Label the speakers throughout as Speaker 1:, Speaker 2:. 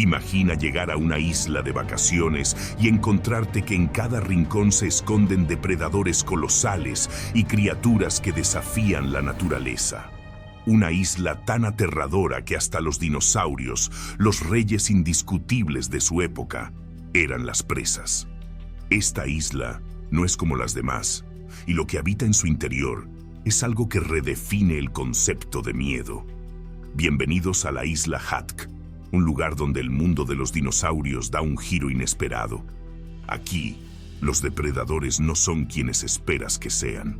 Speaker 1: Imagina llegar a una isla de vacaciones y encontrarte que en cada rincón se esconden depredadores colosales y criaturas que desafían la naturaleza. Una isla tan aterradora que hasta los dinosaurios, los reyes indiscutibles de su época, eran las presas. Esta isla no es como las demás, y lo que habita en su interior es algo que redefine el concepto de miedo. Bienvenidos a la isla Hatk, un lugar donde el mundo de los dinosaurios da un giro inesperado. Aquí, los depredadores no son quienes esperas que sean.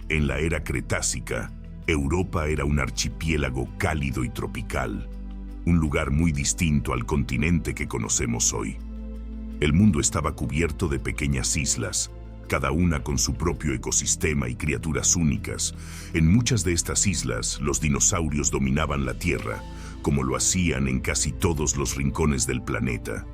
Speaker 1: En la era Cretácica, Europa era un archipiélago cálido y tropical, un lugar muy distinto al continente que conocemos hoy. El mundo estaba cubierto de pequeñas islas, cada una con su propio ecosistema y criaturas únicas. En muchas de estas islas, los dinosaurios dominaban la Tierra, como lo hacían en casi todos los rincones del planeta.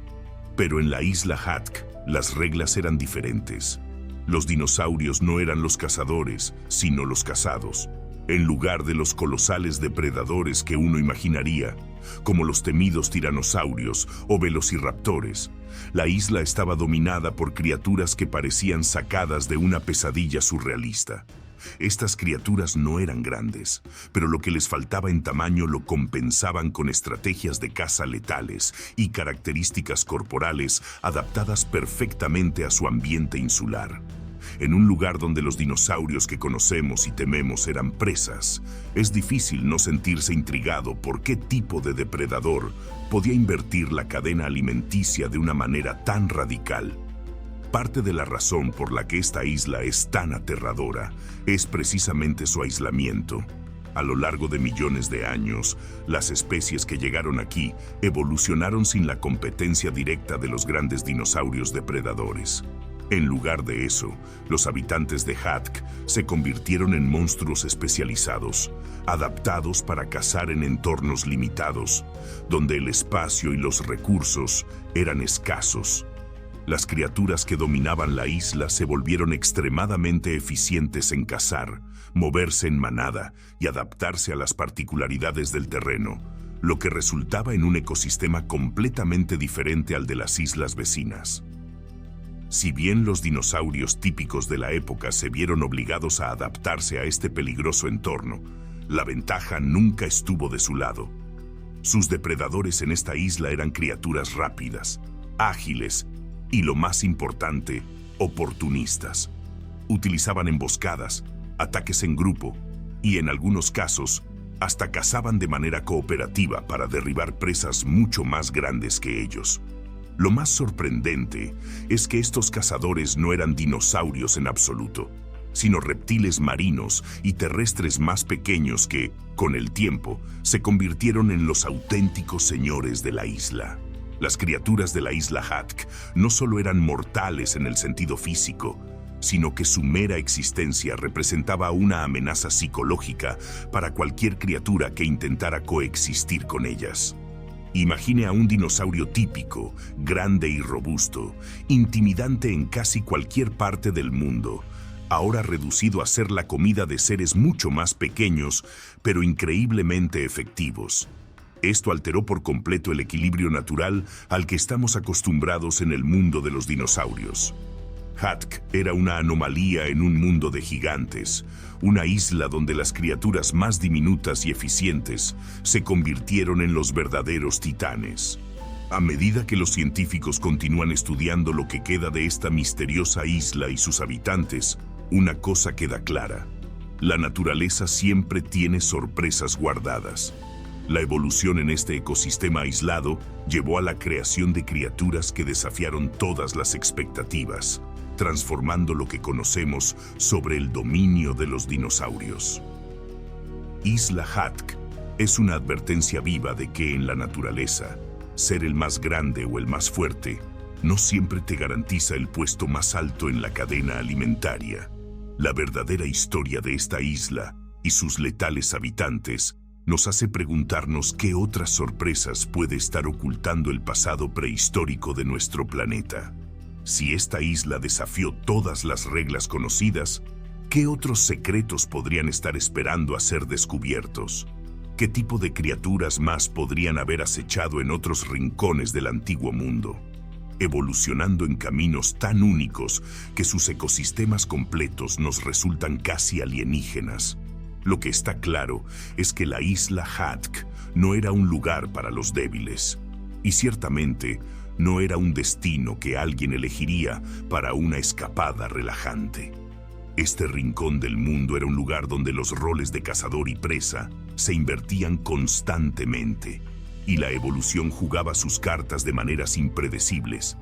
Speaker 1: Pero en la isla Hatk, las reglas eran diferentes. Los dinosaurios no eran los cazadores, sino los cazados. En lugar de los colosales depredadores que uno imaginaría, como los temidos tiranosaurios o velociraptores, la isla estaba dominada por criaturas que parecían sacadas de una pesadilla surrealista. Estas criaturas no eran grandes, pero lo que les faltaba en tamaño lo compensaban con estrategias de caza letales y características corporales adaptadas perfectamente a su ambiente insular. En un lugar donde los dinosaurios que conocemos y tememos eran presas, es difícil no sentirse intrigado por qué tipo de depredador podía invertir la cadena alimenticia de una manera tan radical. Parte de la razón por la que esta isla es tan aterradora es precisamente su aislamiento. A lo largo de millones de años, las especies que llegaron aquí evolucionaron sin la competencia directa de los grandes dinosaurios depredadores. En lugar de eso, los habitantes de Hatk se convirtieron en monstruos especializados, adaptados para cazar en entornos limitados, donde el espacio y los recursos eran escasos. Las criaturas que dominaban la isla se volvieron extremadamente eficientes en cazar, moverse en manada y adaptarse a las particularidades del terreno, lo que resultaba en un ecosistema completamente diferente al de las islas vecinas. Si bien los dinosaurios típicos de la época se vieron obligados a adaptarse a este peligroso entorno, la ventaja nunca estuvo de su lado. Sus depredadores en esta isla eran criaturas rápidas, ágiles y, lo más importante, oportunistas. Utilizaban emboscadas, ataques en grupo y, en algunos casos, hasta cazaban de manera cooperativa para derribar presas mucho más grandes que ellos. Lo más sorprendente es que estos cazadores no eran dinosaurios en absoluto, sino reptiles marinos y terrestres más pequeños que, con el tiempo, se convirtieron en los auténticos señores de la isla. Las criaturas de la isla Hatk no solo eran mortales en el sentido físico, sino que su mera existencia representaba una amenaza psicológica para cualquier criatura que intentara coexistir con ellas. Imagine a un dinosaurio típico, grande y robusto, intimidante en casi cualquier parte del mundo, ahora reducido a ser la comida de seres mucho más pequeños, pero increíblemente efectivos. Esto alteró por completo el equilibrio natural al que estamos acostumbrados en el mundo de los dinosaurios. Hatk era una anomalía en un mundo de gigantes, una isla donde las criaturas más diminutas y eficientes se convirtieron en los verdaderos titanes. A medida que los científicos continúan estudiando lo que queda de esta misteriosa isla y sus habitantes, una cosa queda clara: la naturaleza siempre tiene sorpresas guardadas. La evolución en este ecosistema aislado llevó a la creación de criaturas que desafiaron todas las expectativas, transformando lo que conocemos sobre el dominio de los dinosaurios. Isla Hatk es una advertencia viva de que en la naturaleza, ser el más grande o el más fuerte no siempre te garantiza el puesto más alto en la cadena alimentaria. La verdadera historia de esta isla y sus letales habitantes nos hace preguntarnos qué otras sorpresas puede estar ocultando el pasado prehistórico de nuestro planeta. Si esta isla desafió todas las reglas conocidas, ¿qué otros secretos podrían estar esperando a ser descubiertos? ¿Qué tipo de criaturas más podrían haber acechado en otros rincones del antiguo mundo, evolucionando en caminos tan únicos que sus ecosistemas completos nos resultan casi alienígenas? Lo que está claro es que la isla Hatk no era un lugar para los débiles, y ciertamente no era un destino que alguien elegiría para una escapada relajante. Este rincón del mundo era un lugar donde los roles de cazador y presa se invertían constantemente, y la evolución jugaba sus cartas de maneras impredecibles.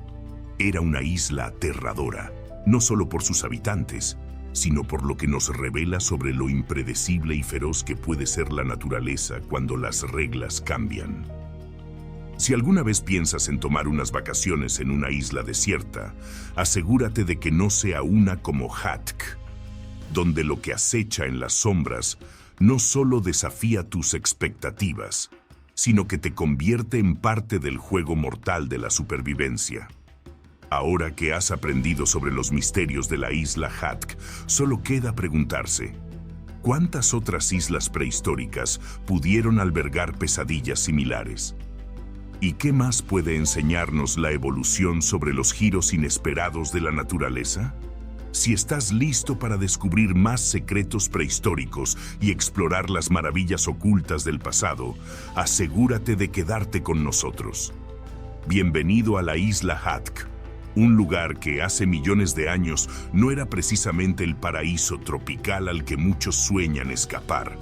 Speaker 1: Era una isla aterradora, no solo por sus habitantes, sino por lo que nos revela sobre lo impredecible y feroz que puede ser la naturaleza cuando las reglas cambian. Si alguna vez piensas en tomar unas vacaciones en una isla desierta, asegúrate de que no sea una como Hatk, donde lo que acecha en las sombras no solo desafía tus expectativas, sino que te convierte en parte del juego mortal de la supervivencia. Ahora que has aprendido sobre los misterios de la isla Hatk, solo queda preguntarse: ¿cuántas otras islas prehistóricas pudieron albergar pesadillas similares? ¿Y qué más puede enseñarnos la evolución sobre los giros inesperados de la naturaleza? Si estás listo para descubrir más secretos prehistóricos y explorar las maravillas ocultas del pasado, asegúrate de quedarte con nosotros. Bienvenido a la isla Hatk, un lugar que hace millones de años no era precisamente el paraíso tropical al que muchos sueñan escapar.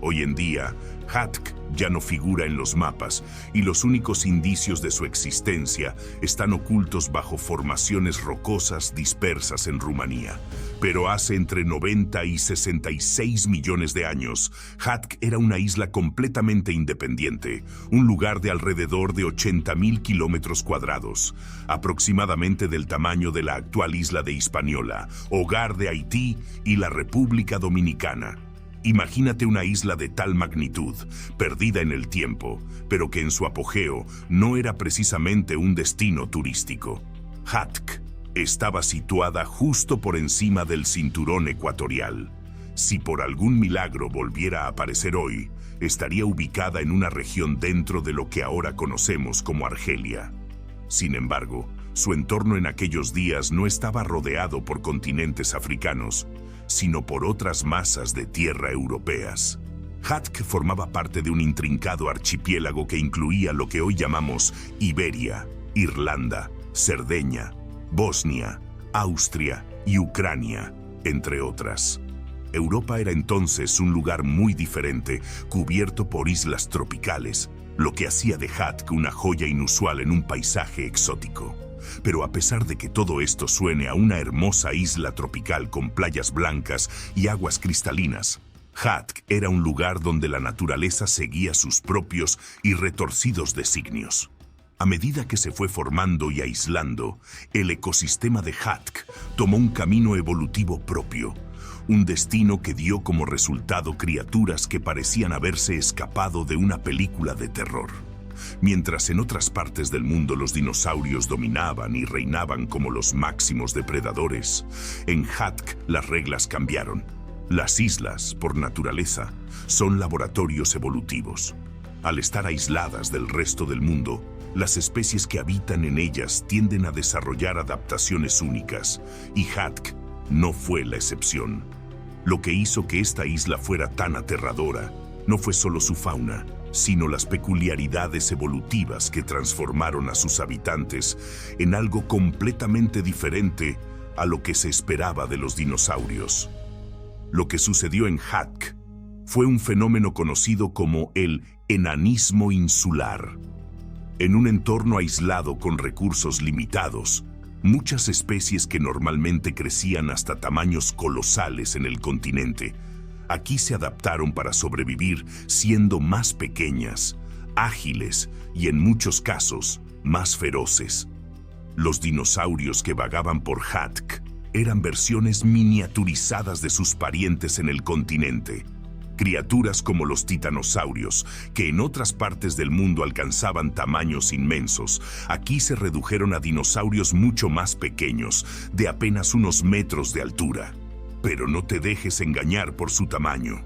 Speaker 1: Hoy en día, Hatk ya no figura en los mapas y los únicos indicios de su existencia están ocultos bajo formaciones rocosas dispersas en Rumanía. Pero hace entre 90 y 66 millones de años, Hatk era una isla completamente independiente, un lugar de alrededor de 80.000 kilómetros cuadrados, aproximadamente del tamaño de la actual isla de Hispaniola, hogar de Haití y la República Dominicana. Imagínate una isla de tal magnitud, perdida en el tiempo, pero que en su apogeo no era precisamente un destino turístico. Hatk estaba situada justo por encima del cinturón ecuatorial. Si por algún milagro volviera a aparecer hoy, estaría ubicada en una región dentro de lo que ahora conocemos como Argelia. Sin embargo, su entorno en aquellos días no estaba rodeado por continentes africanos, sino por otras masas de tierra europeas. Hatk formaba parte de un intrincado archipiélago que incluía lo que hoy llamamos Iberia, Irlanda, Cerdeña, Bosnia, Austria y Ucrania, entre otras. Europa era entonces un lugar muy diferente, cubierto por islas tropicales, lo que hacía de Hatk una joya inusual en un paisaje exótico. Pero a pesar de que todo esto suene a una hermosa isla tropical con playas blancas y aguas cristalinas, Hatk era un lugar donde la naturaleza seguía sus propios y retorcidos designios. A medida que se fue formando y aislando, el ecosistema de Hatk tomó un camino evolutivo propio, un destino que dio como resultado criaturas que parecían haberse escapado de una película de terror. Mientras en otras partes del mundo los dinosaurios dominaban y reinaban como los máximos depredadores, en Hatk las reglas cambiaron. Las islas, por naturaleza, son laboratorios evolutivos. Al estar aisladas del resto del mundo, las especies que habitan en ellas tienden a desarrollar adaptaciones únicas, y Hatk no fue la excepción. Lo que hizo que esta isla fuera tan aterradora no fue solo su fauna, sino las peculiaridades evolutivas que transformaron a sus habitantes en algo completamente diferente a lo que se esperaba de los dinosaurios. Lo que sucedió en Hatk fue un fenómeno conocido como el enanismo insular. En un entorno aislado con recursos limitados, muchas especies que normalmente crecían hasta tamaños colosales en el continente, aquí se adaptaron para sobrevivir siendo más pequeñas, ágiles y en muchos casos más feroces. Los dinosaurios que vagaban por Hatk eran versiones miniaturizadas de sus parientes en el continente. Criaturas como los titanosaurios, que en otras partes del mundo alcanzaban tamaños inmensos, aquí se redujeron a dinosaurios mucho más pequeños, de apenas unos metros de altura. Pero no te dejes engañar por su tamaño.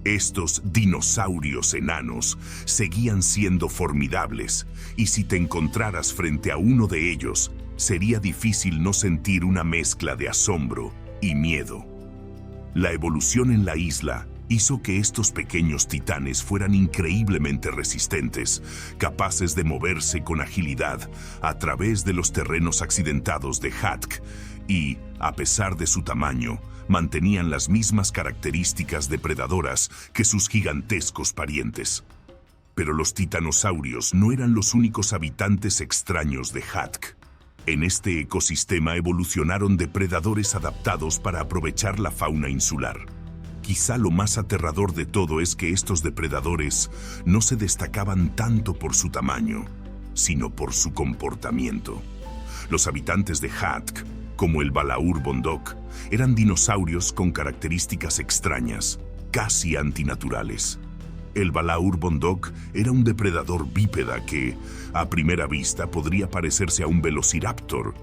Speaker 1: Estos dinosaurios enanos seguían siendo formidables, y si te encontraras frente a uno de ellos, sería difícil no sentir una mezcla de asombro y miedo. La evolución en la isla hizo que estos pequeños titanes fueran increíblemente resistentes, capaces de moverse con agilidad a través de los terrenos accidentados de Hatka y, a pesar de su tamaño, mantenían las mismas características depredadoras que sus gigantescos parientes. Pero los titanosaurios no eran los únicos habitantes extraños de Hatka. En este ecosistema evolucionaron depredadores adaptados para aprovechar la fauna insular. Quizá lo más aterrador de todo es que estos depredadores no se destacaban tanto por su tamaño, sino por su comportamiento. Los habitantes de Hatka, como el Balaur Bondok, eran dinosaurios con características extrañas, casi antinaturales. El Balaur Bondok era un depredador bípeda que, a primera vista, podría parecerse a un velociraptor,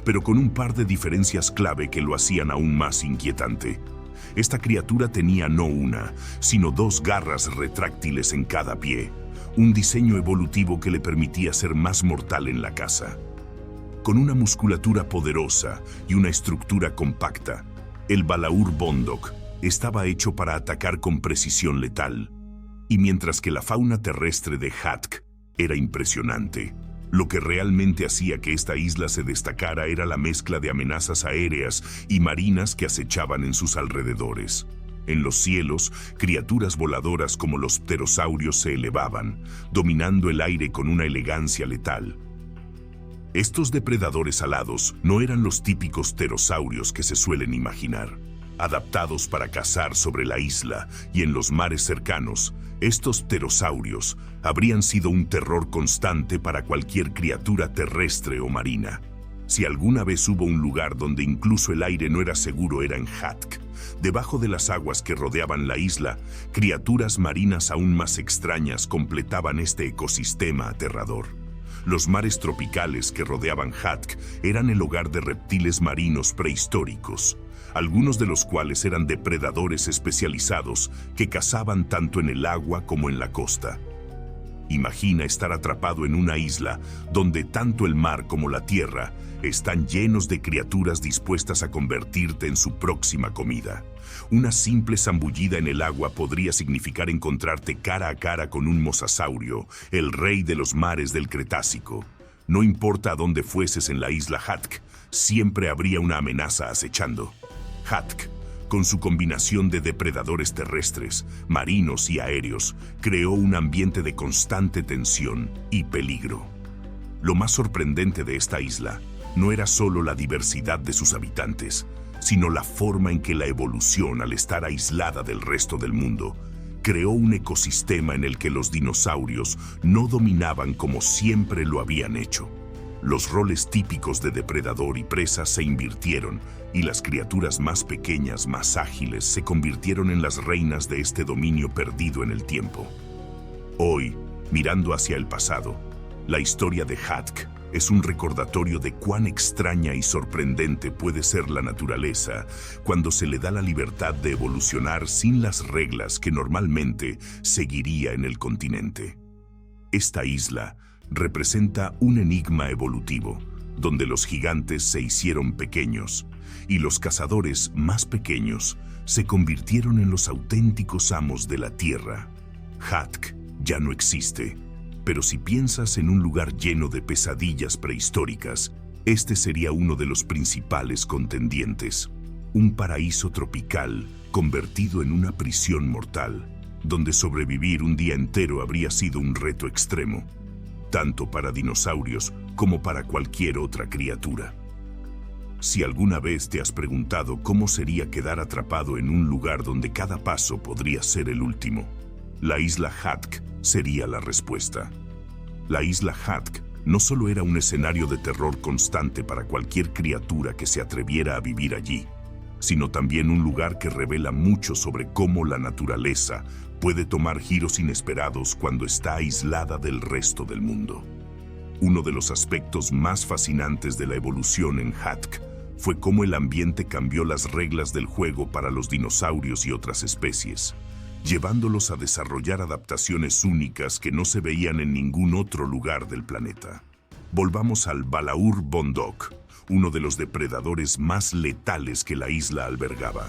Speaker 1: pero con un par de diferencias clave que lo hacían aún más inquietante. Esta criatura tenía no una, sino dos garras retráctiles en cada pie, un diseño evolutivo que le permitía ser más mortal en la caza. Con una musculatura poderosa y una estructura compacta, el Balaur Bondok estaba hecho para atacar con precisión letal. Y mientras que la fauna terrestre de Hatka era impresionante, lo que realmente hacía que esta isla se destacara era la mezcla de amenazas aéreas y marinas que acechaban en sus alrededores. En los cielos, criaturas voladoras como los pterosaurios se elevaban, dominando el aire con una elegancia letal. Estos depredadores alados no eran los típicos pterosaurios que se suelen imaginar. Adaptados para cazar sobre la isla y en los mares cercanos, estos pterosaurios habrían sido un terror constante para cualquier criatura terrestre o marina. Si alguna vez hubo un lugar donde incluso el aire no era seguro, era en Hatka. Debajo de las aguas que rodeaban la isla, criaturas marinas aún más extrañas completaban este ecosistema aterrador. Los mares tropicales que rodeaban Hatka eran el hogar de reptiles marinos prehistóricos, algunos de los cuales eran depredadores especializados que cazaban tanto en el agua como en la costa. Imagina estar atrapado en una isla donde tanto el mar como la tierra están llenos de criaturas dispuestas a convertirte en su próxima comida. Una simple zambullida en el agua podría significar encontrarte cara a cara con un mosasaurio, el rey de los mares del Cretácico. No importa a dónde fueses en la isla Hatka, siempre habría una amenaza acechando. Hatka, con su combinación de depredadores terrestres, marinos y aéreos, creó un ambiente de constante tensión y peligro. Lo más sorprendente de esta isla no era solo la diversidad de sus habitantes, sino la forma en que la evolución, al estar aislada del resto del mundo, creó un ecosistema en el que los dinosaurios no dominaban como siempre lo habían hecho. Los roles típicos de depredador y presa se invirtieron, y las criaturas más pequeñas, más ágiles, se convirtieron en las reinas de este dominio perdido en el tiempo. Hoy, mirando hacia el pasado, la historia de Hatka es un recordatorio de cuán extraña y sorprendente puede ser la naturaleza cuando se le da la libertad de evolucionar sin las reglas que normalmente seguiría en el continente. Esta isla representa un enigma evolutivo, donde los gigantes se hicieron pequeños y los cazadores más pequeños se convirtieron en los auténticos amos de la tierra. Hatka ya no existe, pero si piensas en un lugar lleno de pesadillas prehistóricas, este sería uno de los principales contendientes. Un paraíso tropical convertido en una prisión mortal, donde sobrevivir un día entero habría sido un reto extremo, tanto para dinosaurios como para cualquier otra criatura. Si alguna vez te has preguntado cómo sería quedar atrapado en un lugar donde cada paso podría ser el último, la isla Hatka sería la respuesta. La isla Hatka no solo era un escenario de terror constante para cualquier criatura que se atreviera a vivir allí, sino también un lugar que revela mucho sobre cómo la naturaleza puede tomar giros inesperados cuando está aislada del resto del mundo. Uno de los aspectos más fascinantes de la evolución en Hatka fue cómo el ambiente cambió las reglas del juego para los dinosaurios y otras especies. llevándolos a desarrollar adaptaciones únicas que no se veían en ningún otro lugar del planeta. Volvamos al Balaur Bondok, uno de los depredadores más letales que la isla albergaba.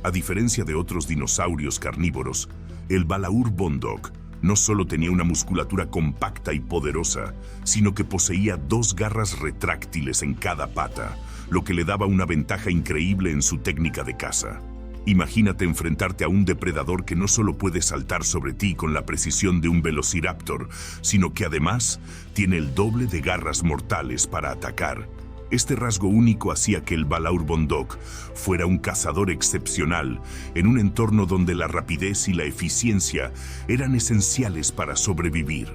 Speaker 1: A diferencia de otros dinosaurios carnívoros, el Balaur Bondok no solo tenía una musculatura compacta y poderosa, sino que poseía 2 garras retráctiles en cada pata, lo que le daba una ventaja increíble en su técnica de caza. Imagínate enfrentarte a un depredador que no solo puede saltar sobre ti con la precisión de un velociraptor, sino que además tiene el doble de garras mortales para atacar. Este rasgo único hacía que el Balaur Bondok fuera un cazador excepcional en un entorno donde la rapidez y la eficiencia eran esenciales para sobrevivir.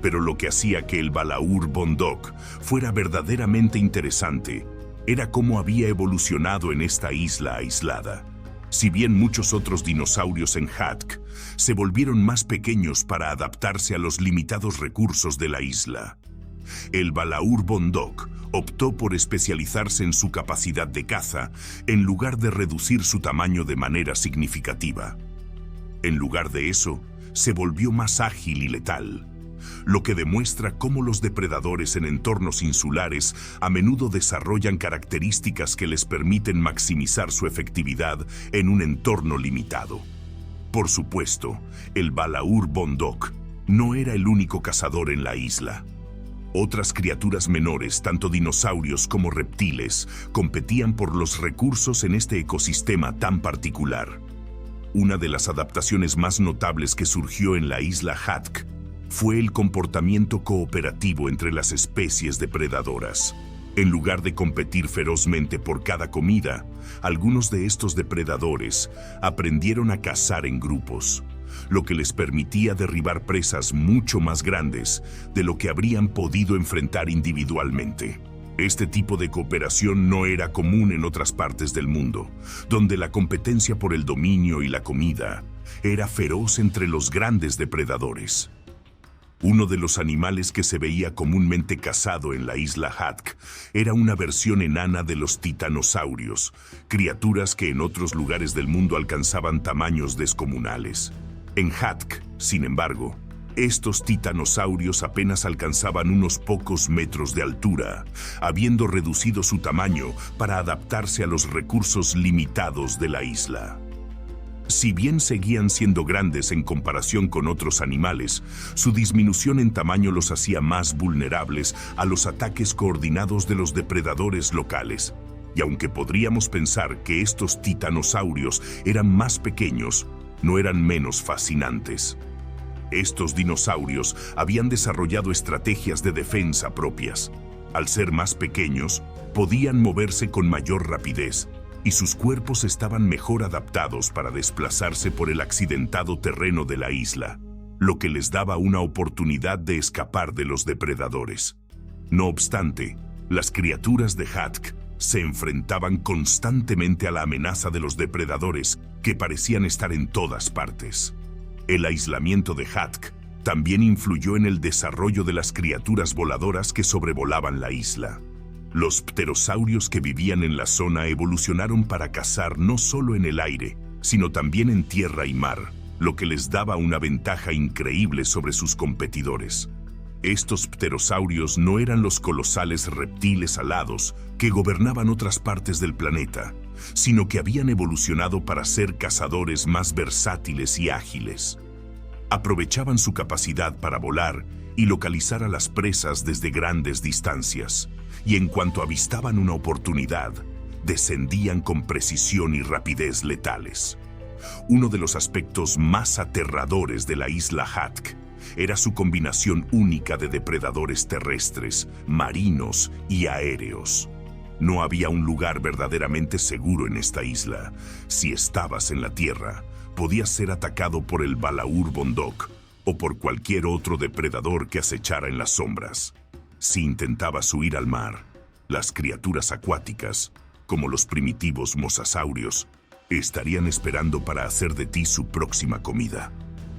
Speaker 1: Pero lo que hacía que el Balaur Bondok fuera verdaderamente interesante era cómo había evolucionado en esta isla aislada. Si bien muchos otros dinosaurios en Hatk se volvieron más pequeños para adaptarse a los limitados recursos de la isla, el Balaur Bondok optó por especializarse en su capacidad de caza en lugar de reducir su tamaño de manera significativa. En lugar de eso, se volvió más ágil y letal, lo que demuestra cómo los depredadores en entornos insulares a menudo desarrollan características que les permiten maximizar su efectividad en un entorno limitado. Por supuesto, el Balaur Bondok no era el único cazador en la isla. Otras criaturas menores, tanto dinosaurios como reptiles, competían por los recursos en este ecosistema tan particular. Una de las adaptaciones más notables que surgió en la isla Hatk fue el comportamiento cooperativo entre las especies depredadoras. En lugar de competir ferozmente por cada comida, algunos de estos depredadores aprendieron a cazar en grupos, lo que les permitía derribar presas mucho más grandes de lo que habrían podido enfrentar individualmente. Este tipo de cooperación no era común en otras partes del mundo, donde la competencia por el dominio y la comida era feroz entre los grandes depredadores. Uno de los animales que se veía comúnmente cazado en la isla Hatk era una versión enana de los titanosaurios, criaturas que en otros lugares del mundo alcanzaban tamaños descomunales. En Hatk, sin embargo, estos titanosaurios apenas alcanzaban unos pocos metros de altura, habiendo reducido su tamaño para adaptarse a los recursos limitados de la isla. Si bien seguían siendo grandes en comparación con otros animales, su disminución en tamaño los hacía más vulnerables a los ataques coordinados de los depredadores locales. Y aunque podríamos pensar que estos titanosaurios eran más pequeños, no eran menos fascinantes. Estos dinosaurios habían desarrollado estrategias de defensa propias. Al ser más pequeños, podían moverse con mayor rapidez, y sus cuerpos estaban mejor adaptados para desplazarse por el accidentado terreno de la isla, lo que les daba una oportunidad de escapar de los depredadores. No obstante, las criaturas de Hatk se enfrentaban constantemente a la amenaza de los depredadores que parecían estar en todas partes. El aislamiento de Hatk también influyó en el desarrollo de las criaturas voladoras que sobrevolaban la isla. Los pterosaurios que vivían en la zona evolucionaron para cazar no solo en el aire, sino también en tierra y mar, lo que les daba una ventaja increíble sobre sus competidores. Estos pterosaurios no eran los colosales reptiles alados que gobernaban otras partes del planeta, sino que habían evolucionado para ser cazadores más versátiles y ágiles. Aprovechaban su capacidad para volar y localizar a las presas desde grandes distancias, y en cuanto avistaban una oportunidad, descendían con precisión y rapidez letales. Uno de los aspectos más aterradores de la isla Hatk era su combinación única de depredadores terrestres, marinos y aéreos. No había un lugar verdaderamente seguro en esta isla. Si estabas en la tierra, podías ser atacado por el Balaur Bondok o por cualquier otro depredador que acechara en las sombras. Si intentabas huir al mar, las criaturas acuáticas, como los primitivos mosasaurios, estarían esperando para hacer de ti su próxima comida.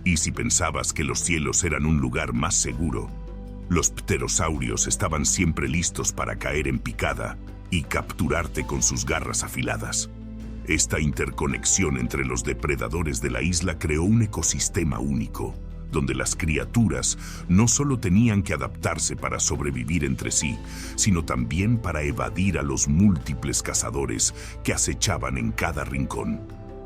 Speaker 1: Y si pensabas que los cielos eran un lugar más seguro, los pterosaurios estaban siempre listos para caer en picada y capturarte con sus garras afiladas. Esta interconexión entre los depredadores de la isla creó un ecosistema único, donde las criaturas no solo tenían que adaptarse para sobrevivir entre sí, sino también para evadir a los múltiples cazadores que acechaban en cada rincón.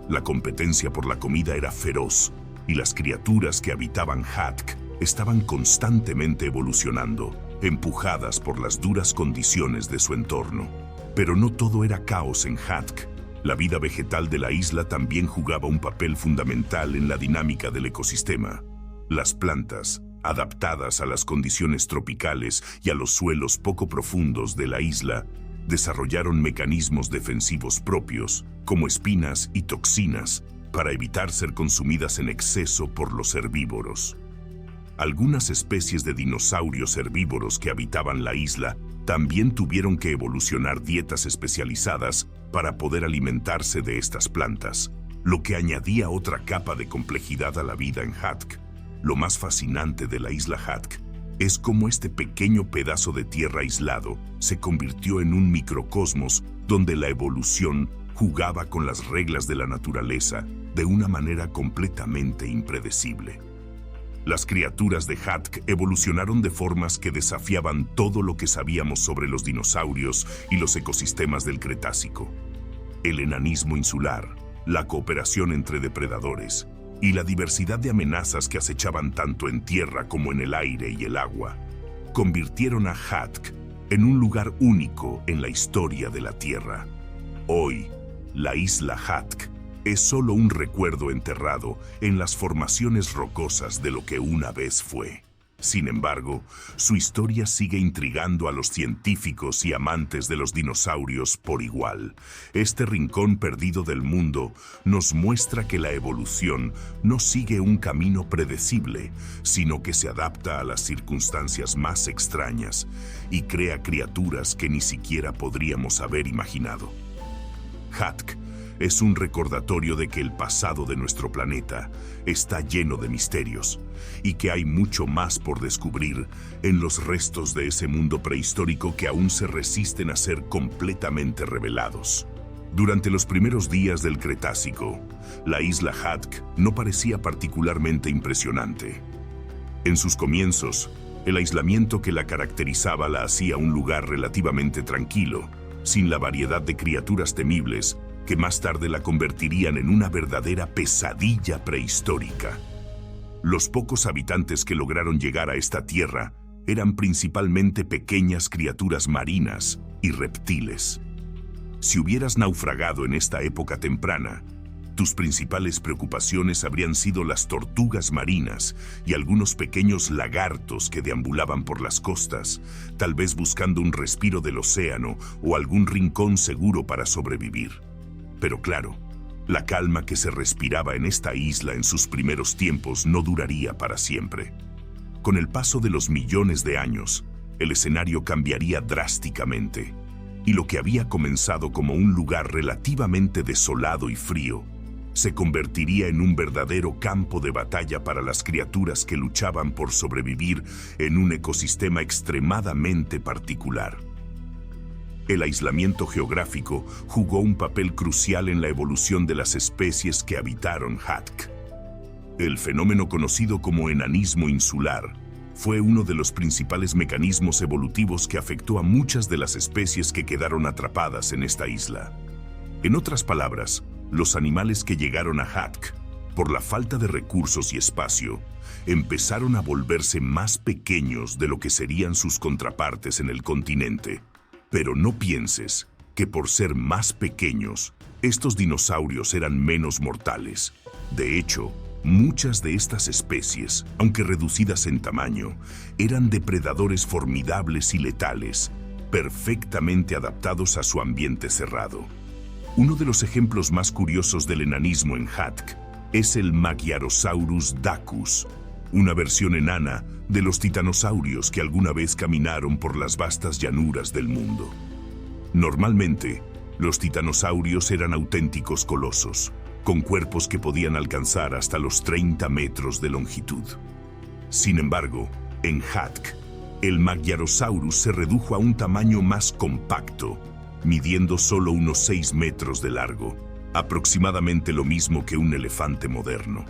Speaker 1: La competencia por la comida era feroz, y las criaturas que habitaban Hatk estaban constantemente evolucionando, empujadas por las duras condiciones de su entorno. Pero no todo era caos en Hatk. La vida vegetal de la isla también jugaba un papel fundamental en la dinámica del ecosistema. Las plantas, adaptadas a las condiciones tropicales y a los suelos poco profundos de la isla, desarrollaron mecanismos defensivos propios, como espinas y toxinas, para evitar ser consumidas en exceso por los herbívoros. Algunas especies de dinosaurios herbívoros que habitaban la isla también tuvieron que evolucionar dietas especializadas para poder alimentarse de estas plantas, lo que añadía otra capa de complejidad a la vida en Hatk. Lo más fascinante de la isla Hatk es cómo este pequeño pedazo de tierra aislado se convirtió en un microcosmos donde la evolución jugaba con las reglas de la naturaleza de una manera completamente impredecible. Las criaturas de Hatk evolucionaron de formas que desafiaban todo lo que sabíamos sobre los dinosaurios y los ecosistemas del Cretácico. El enanismo insular, la cooperación entre depredadores y la diversidad de amenazas que acechaban tanto en tierra como en el aire y el agua, convirtieron a Hatk en un lugar único en la historia de la Tierra. Hoy, la isla Hatk es solo un recuerdo enterrado en las formaciones rocosas de lo que una vez fue. Sin embargo, su historia sigue intrigando a los científicos y amantes de los dinosaurios por igual. Este rincón perdido del mundo nos muestra que la evolución no sigue un camino predecible, sino que se adapta a las circunstancias más extrañas y crea criaturas que ni siquiera podríamos haber imaginado. Hatk es un recordatorio de que el pasado de nuestro planeta está lleno de misterios y que hay mucho más por descubrir en los restos de ese mundo prehistórico que aún se resisten a ser completamente revelados. Durante los primeros días del Cretácico, la isla Hatk no parecía particularmente impresionante. En sus comienzos, el aislamiento que la caracterizaba la hacía un lugar relativamente tranquilo, sin la variedad de criaturas temibles que más tarde la convertirían en una verdadera pesadilla prehistórica. Los pocos habitantes que lograron llegar a esta tierra eran principalmente pequeñas criaturas marinas y reptiles. Si hubieras naufragado en esta época temprana, tus principales preocupaciones habrían sido las tortugas marinas y algunos pequeños lagartos que deambulaban por las costas, tal vez buscando un respiro del océano o algún rincón seguro para sobrevivir. Pero claro, la calma que se respiraba en esta isla en sus primeros tiempos no duraría para siempre. Con el paso de los millones de años, el escenario cambiaría drásticamente, y lo que había comenzado como un lugar relativamente desolado y frío, se convertiría en un verdadero campo de batalla para las criaturas que luchaban por sobrevivir en un ecosistema extremadamente particular. El aislamiento geográfico jugó un papel crucial en la evolución de las especies que habitaron Hatk. El fenómeno conocido como enanismo insular fue uno de los principales mecanismos evolutivos que afectó a muchas de las especies que quedaron atrapadas en esta isla. En otras palabras, los animales que llegaron a Hatk, por la falta de recursos y espacio, empezaron a volverse más pequeños de lo que serían sus contrapartes en el continente. Pero no pienses que por ser más pequeños, estos dinosaurios eran menos mortales. De hecho, muchas de estas especies, aunque reducidas en tamaño, eran depredadores formidables y letales, perfectamente adaptados a su ambiente cerrado. Uno de los ejemplos más curiosos del enanismo en Hatk es el Magyarosaurus dacus, una versión enana de los titanosaurios que alguna vez caminaron por las vastas llanuras del mundo. Normalmente, los titanosaurios eran auténticos colosos, con cuerpos que podían alcanzar hasta los 30 metros de longitud. Sin embargo, en Hatk, el Magyarosaurus se redujo a un tamaño más compacto, midiendo solo unos 6 metros de largo, aproximadamente lo mismo que un elefante moderno.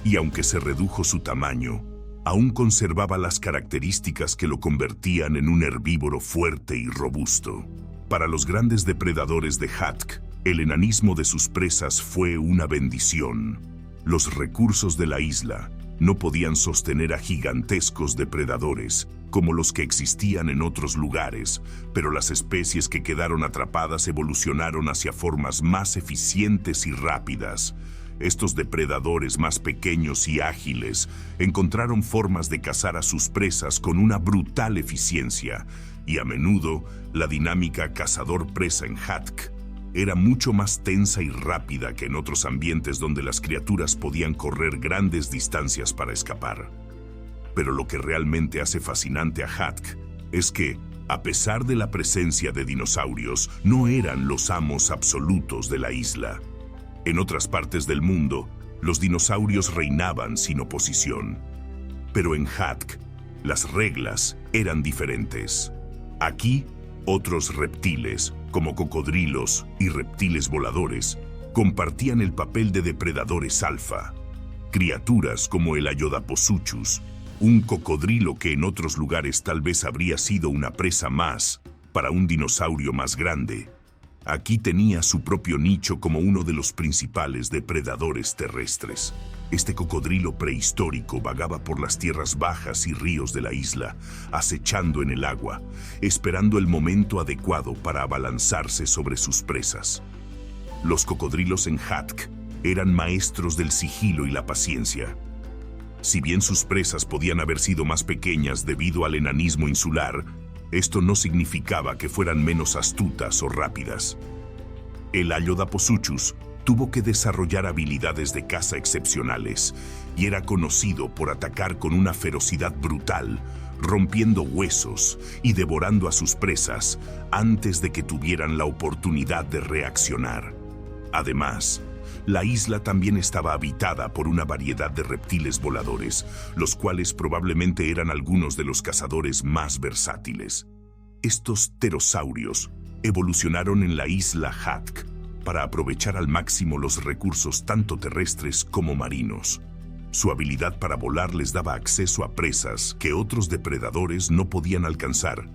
Speaker 1: Y aunque se redujo su tamaño, aún conservaba las características que lo convertían en un herbívoro fuerte y robusto. Para los grandes depredadores de Hatk, el enanismo de sus presas fue una bendición. Los recursos de la isla no podían sostener a gigantescos depredadores como los que existían en otros lugares, pero las especies que quedaron atrapadas evolucionaron hacia formas más eficientes y rápidas. Estos depredadores más pequeños y ágiles encontraron formas de cazar a sus presas con una brutal eficiencia, y a menudo la dinámica cazador-presa en Hatk era mucho más tensa y rápida que en otros ambientes donde las criaturas podían correr grandes distancias para escapar. Pero lo que realmente hace fascinante a Hatk es que, a pesar de la presencia de dinosaurios, no eran los amos absolutos de la isla. En otras partes del mundo, los dinosaurios reinaban sin oposición. Pero en Hatk, las reglas eran diferentes. Aquí, otros reptiles, como cocodrilos y reptiles voladores, compartían el papel de depredadores alfa. Criaturas como el Ayodaposuchus, un cocodrilo que en otros lugares tal vez habría sido una presa más para un dinosaurio más grande, aquí tenía su propio nicho como uno de los principales depredadores terrestres. Este cocodrilo prehistórico vagaba por las tierras bajas y ríos de la isla, acechando en el agua, esperando el momento adecuado para abalanzarse sobre sus presas. Los cocodrilos en Hatk eran maestros del sigilo y la paciencia. Si bien sus presas podían haber sido más pequeñas debido al enanismo insular, esto no significaba que fueran menos astutas o rápidas. El Ayodaposuchus tuvo que desarrollar habilidades de caza excepcionales y era conocido por atacar con una ferocidad brutal, rompiendo huesos y devorando a sus presas antes de que tuvieran la oportunidad de reaccionar. Además, la isla también estaba habitada por una variedad de reptiles voladores, los cuales probablemente eran algunos de los cazadores más versátiles. Estos pterosaurios evolucionaron en la isla Hatk para aprovechar al máximo los recursos tanto terrestres como marinos. Su habilidad para volar les daba acceso a presas que otros depredadores no podían alcanzar,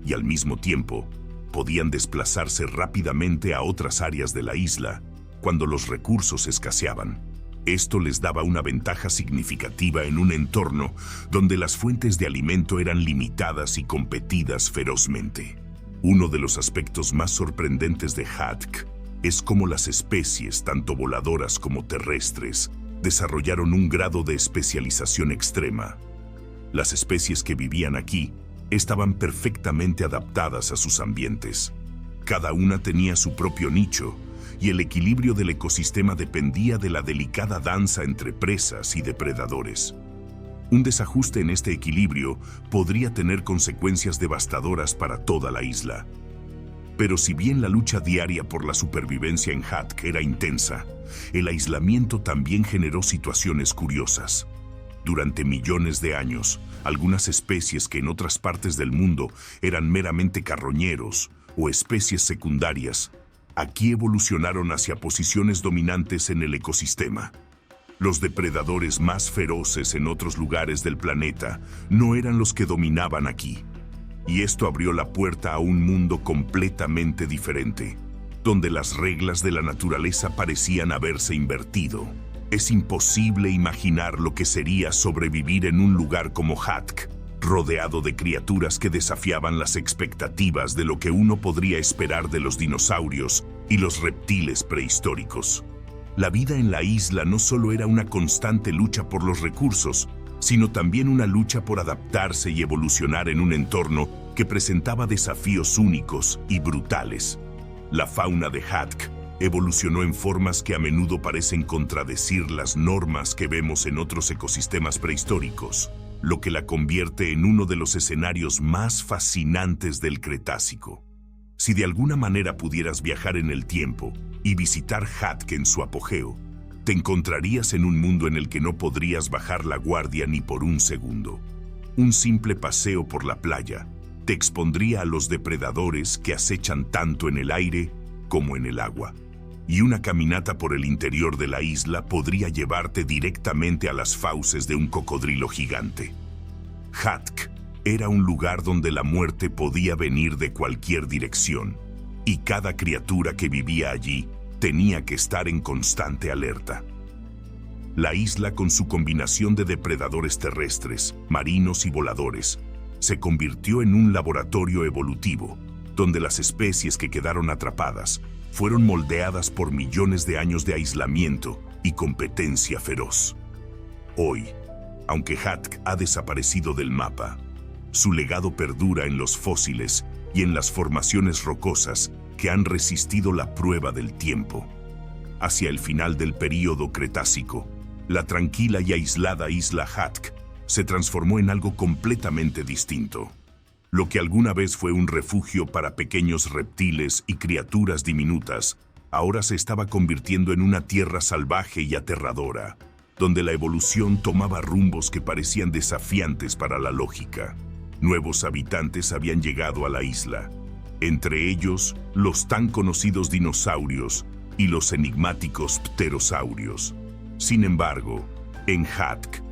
Speaker 1: y al mismo tiempo podían desplazarse rápidamente a otras áreas de la isla cuando los recursos escaseaban. Esto les daba una ventaja significativa en un entorno donde las fuentes de alimento eran limitadas y competidas ferozmente. Uno de los aspectos más sorprendentes de Hatk es cómo las especies, tanto voladoras como terrestres, desarrollaron un grado de especialización extrema. Las especies que vivían aquí estaban perfectamente adaptadas a sus ambientes. Cada una tenía su propio nicho, y el equilibrio del ecosistema dependía de la delicada danza entre presas y depredadores. Un desajuste en este equilibrio podría tener consecuencias devastadoras para toda la isla. Pero si bien la lucha diaria por la supervivencia en Hatk era intensa, el aislamiento también generó situaciones curiosas. Durante millones de años, algunas especies que en otras partes del mundo eran meramente carroñeros o especies secundarias, aquí evolucionaron hacia posiciones dominantes en el ecosistema. Los depredadores más feroces en otros lugares del planeta no eran los que dominaban aquí. Y esto abrió la puerta a un mundo completamente diferente, donde las reglas de la naturaleza parecían haberse invertido. Es imposible imaginar lo que sería sobrevivir en un lugar como Hatk, rodeado de criaturas que desafiaban las expectativas de lo que uno podría esperar de los dinosaurios y los reptiles prehistóricos. La vida en la isla no solo era una constante lucha por los recursos, sino también una lucha por adaptarse y evolucionar en un entorno que presentaba desafíos únicos y brutales. La fauna de Hatk evolucionó en formas que a menudo parecen contradecir las normas que vemos en otros ecosistemas prehistóricos, lo que la convierte en uno de los escenarios más fascinantes del Cretácico. Si de alguna manera pudieras viajar en el tiempo y visitar Hatk en su apogeo, te encontrarías en un mundo en el que no podrías bajar la guardia ni por un segundo. Un simple paseo por la playa te expondría a los depredadores que acechan tanto en el aire como en el agua. y una caminata por el interior de la isla podría llevarte directamente a las fauces de un cocodrilo gigante. Hatk era un lugar donde la muerte podía venir de cualquier dirección, y cada criatura que vivía allí tenía que estar en constante alerta. La isla, con su combinación de depredadores terrestres, marinos y voladores, se convirtió en un laboratorio evolutivo, donde las especies que quedaron atrapadas fueron moldeadas por millones de años de aislamiento y competencia feroz. Hoy, aunque Hatk ha desaparecido del mapa, su legado perdura en los fósiles y en las formaciones rocosas que han resistido la prueba del tiempo. Hacia el final del período Cretácico, la tranquila y aislada isla Hatk se transformó en algo completamente distinto. Lo que alguna vez fue un refugio para pequeños reptiles y criaturas diminutas, ahora se estaba convirtiendo en una tierra salvaje y aterradora, donde la evolución tomaba rumbos que parecían desafiantes para la lógica. Nuevos habitantes habían llegado a la isla, entre ellos los tan conocidos dinosaurios y los enigmáticos pterosaurios. Sin embargo, en Hatk,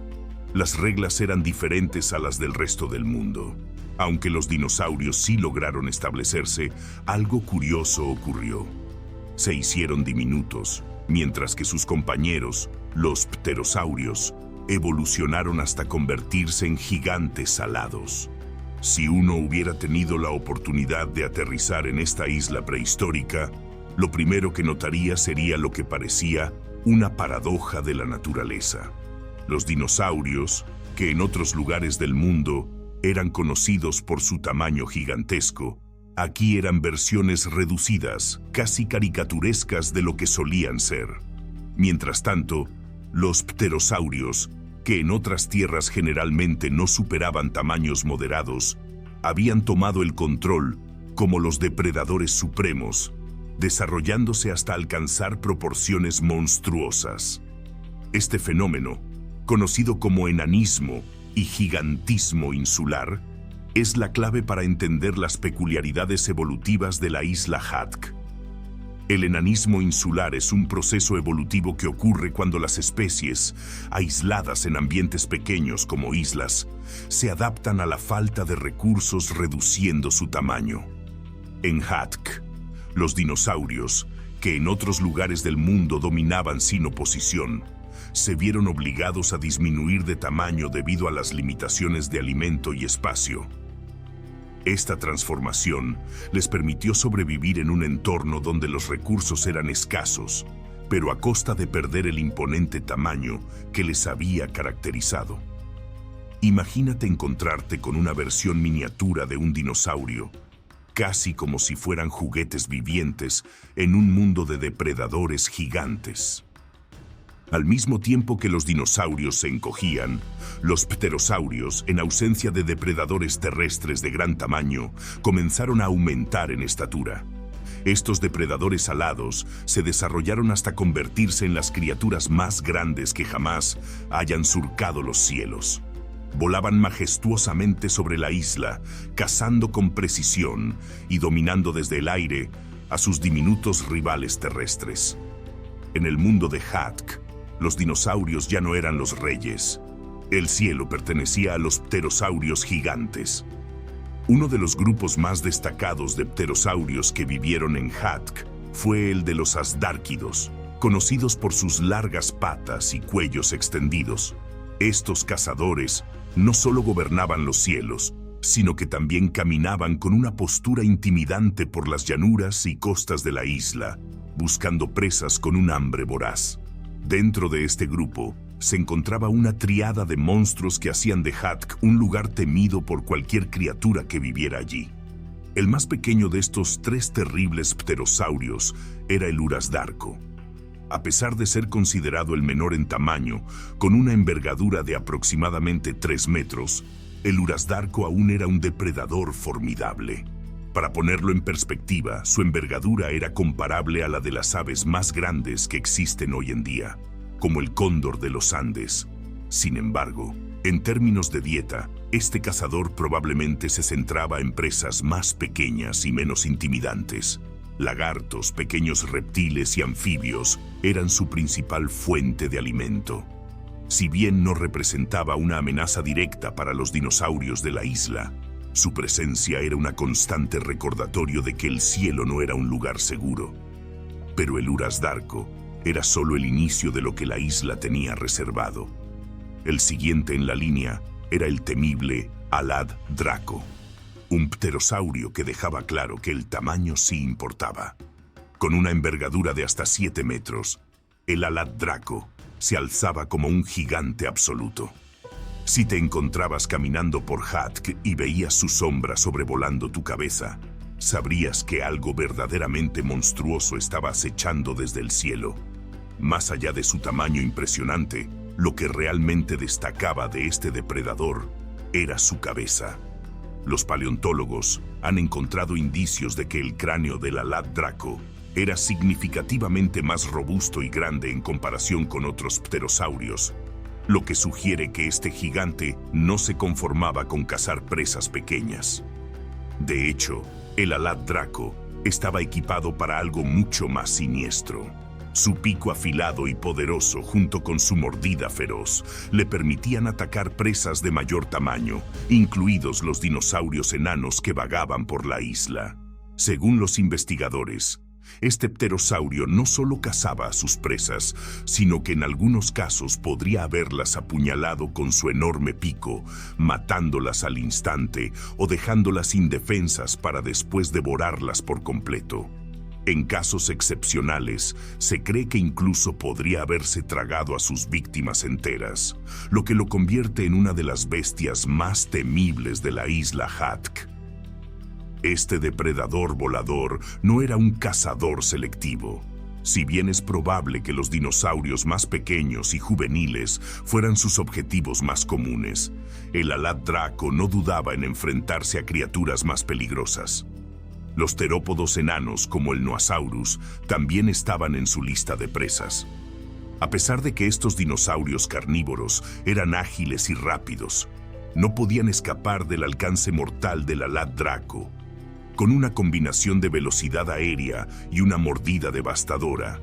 Speaker 1: las reglas eran diferentes a las del resto del mundo. Aunque los dinosaurios sí lograron establecerse, algo curioso ocurrió. Se hicieron diminutos, mientras que sus compañeros, los pterosaurios, evolucionaron hasta convertirse en gigantes alados. Si uno hubiera tenido la oportunidad de aterrizar en esta isla prehistórica, lo primero que notaría sería lo que parecía una paradoja de la naturaleza. Los dinosaurios, que en otros lugares del mundo eran conocidos por su tamaño gigantesco, aquí eran versiones reducidas, casi caricaturescas de lo que solían ser. Mientras tanto, los pterosaurios, que en otras tierras generalmente no superaban tamaños moderados, habían tomado el control como los depredadores supremos, desarrollándose hasta alcanzar proporciones monstruosas. Este fenómeno, conocido como enanismo y gigantismo insular, es la clave para entender las peculiaridades evolutivas de la isla Hatk. El enanismo insular es un proceso evolutivo que ocurre cuando las especies, aisladas en ambientes pequeños como islas, se adaptan a la falta de recursos reduciendo su tamaño. En Hatk, los dinosaurios, que en otros lugares del mundo dominaban sin oposición, se vieron obligados a disminuir de tamaño debido a las limitaciones de alimento y espacio. Esta transformación les permitió sobrevivir en un entorno donde los recursos eran escasos, pero a costa de perder el imponente tamaño que les había caracterizado. Imagínate encontrarte con una versión miniatura de un dinosaurio, casi como si fueran juguetes vivientes en un mundo de depredadores gigantes. Al mismo tiempo que los dinosaurios se encogían, los pterosaurios, en ausencia de depredadores terrestres de gran tamaño, comenzaron a aumentar en estatura. Estos depredadores alados se desarrollaron hasta convertirse en las criaturas más grandes que jamás hayan surcado los cielos. Volaban majestuosamente sobre la isla, cazando con precisión y dominando desde el aire a sus diminutos rivales terrestres. En el mundo de Hatk, los dinosaurios ya no eran los reyes. El cielo pertenecía a los pterosaurios gigantes. Uno de los grupos más destacados de pterosaurios que vivieron en Hatk fue el de los asdárquidos, conocidos por sus largas patas y cuellos extendidos. Estos cazadores no solo gobernaban los cielos, sino que también caminaban con una postura intimidante por las llanuras y costas de la isla, buscando presas con un hambre voraz. Dentro de este grupo se encontraba una triada de monstruos que hacían de Hatk un lugar temido por cualquier criatura que viviera allí. El más pequeño de estos tres terribles pterosaurios era el urasdarco. A pesar de ser considerado el menor en tamaño, con una envergadura de aproximadamente 3 metros, el urasdarco aún era un depredador formidable. Para ponerlo en perspectiva, su envergadura era comparable a la de las aves más grandes que existen hoy en día, como el cóndor de los Andes. Sin embargo, en términos de dieta, este cazador probablemente se centraba en presas más pequeñas y menos intimidantes. Lagartos, pequeños reptiles y anfibios eran su principal fuente de alimento. Si bien no representaba una amenaza directa para los dinosaurios de la isla, su presencia era un constante recordatorio de que el cielo no era un lugar seguro. Pero el Urasdarko era solo el inicio de lo que la isla tenía reservado. El siguiente en la línea era el temible Alad Draco, un pterosaurio que dejaba claro que el tamaño sí importaba. Con una envergadura de hasta 7 metros, el Alad Draco se alzaba como un gigante absoluto. Si te encontrabas caminando por Hatk y veías su sombra sobrevolando tu cabeza, sabrías que algo verdaderamente monstruoso estaba acechando desde el cielo. Más allá de su tamaño impresionante, lo que realmente destacaba de este depredador era su cabeza. Los paleontólogos han encontrado indicios de que el cráneo del Alad Draco era significativamente más robusto y grande en comparación con otros pterosaurios, lo que sugiere que este gigante no se conformaba con cazar presas pequeñas. De hecho, el Alad Draco estaba equipado para algo mucho más siniestro. Su pico afilado y poderoso, junto con su mordida feroz, le permitían atacar presas de mayor tamaño, incluidos los dinosaurios enanos que vagaban por la isla. Según los investigadores, este pterosaurio no solo cazaba a sus presas, sino que en algunos casos podría haberlas apuñalado con su enorme pico, matándolas al instante o dejándolas indefensas para después devorarlas por completo. En casos excepcionales, se cree que incluso podría haberse tragado a sus víctimas enteras, lo que lo convierte en una de las bestias más temibles de la isla Hatk. Este depredador volador no era un cazador selectivo. Si bien es probable que los dinosaurios más pequeños y juveniles fueran sus objetivos más comunes, el Alad Draco no dudaba en enfrentarse a criaturas más peligrosas. Los terópodos enanos, como el Noasaurus, también estaban en su lista de presas. A pesar de que estos dinosaurios carnívoros eran ágiles y rápidos, no podían escapar del alcance mortal del Alad Draco. Con una combinación de velocidad aérea y una mordida devastadora,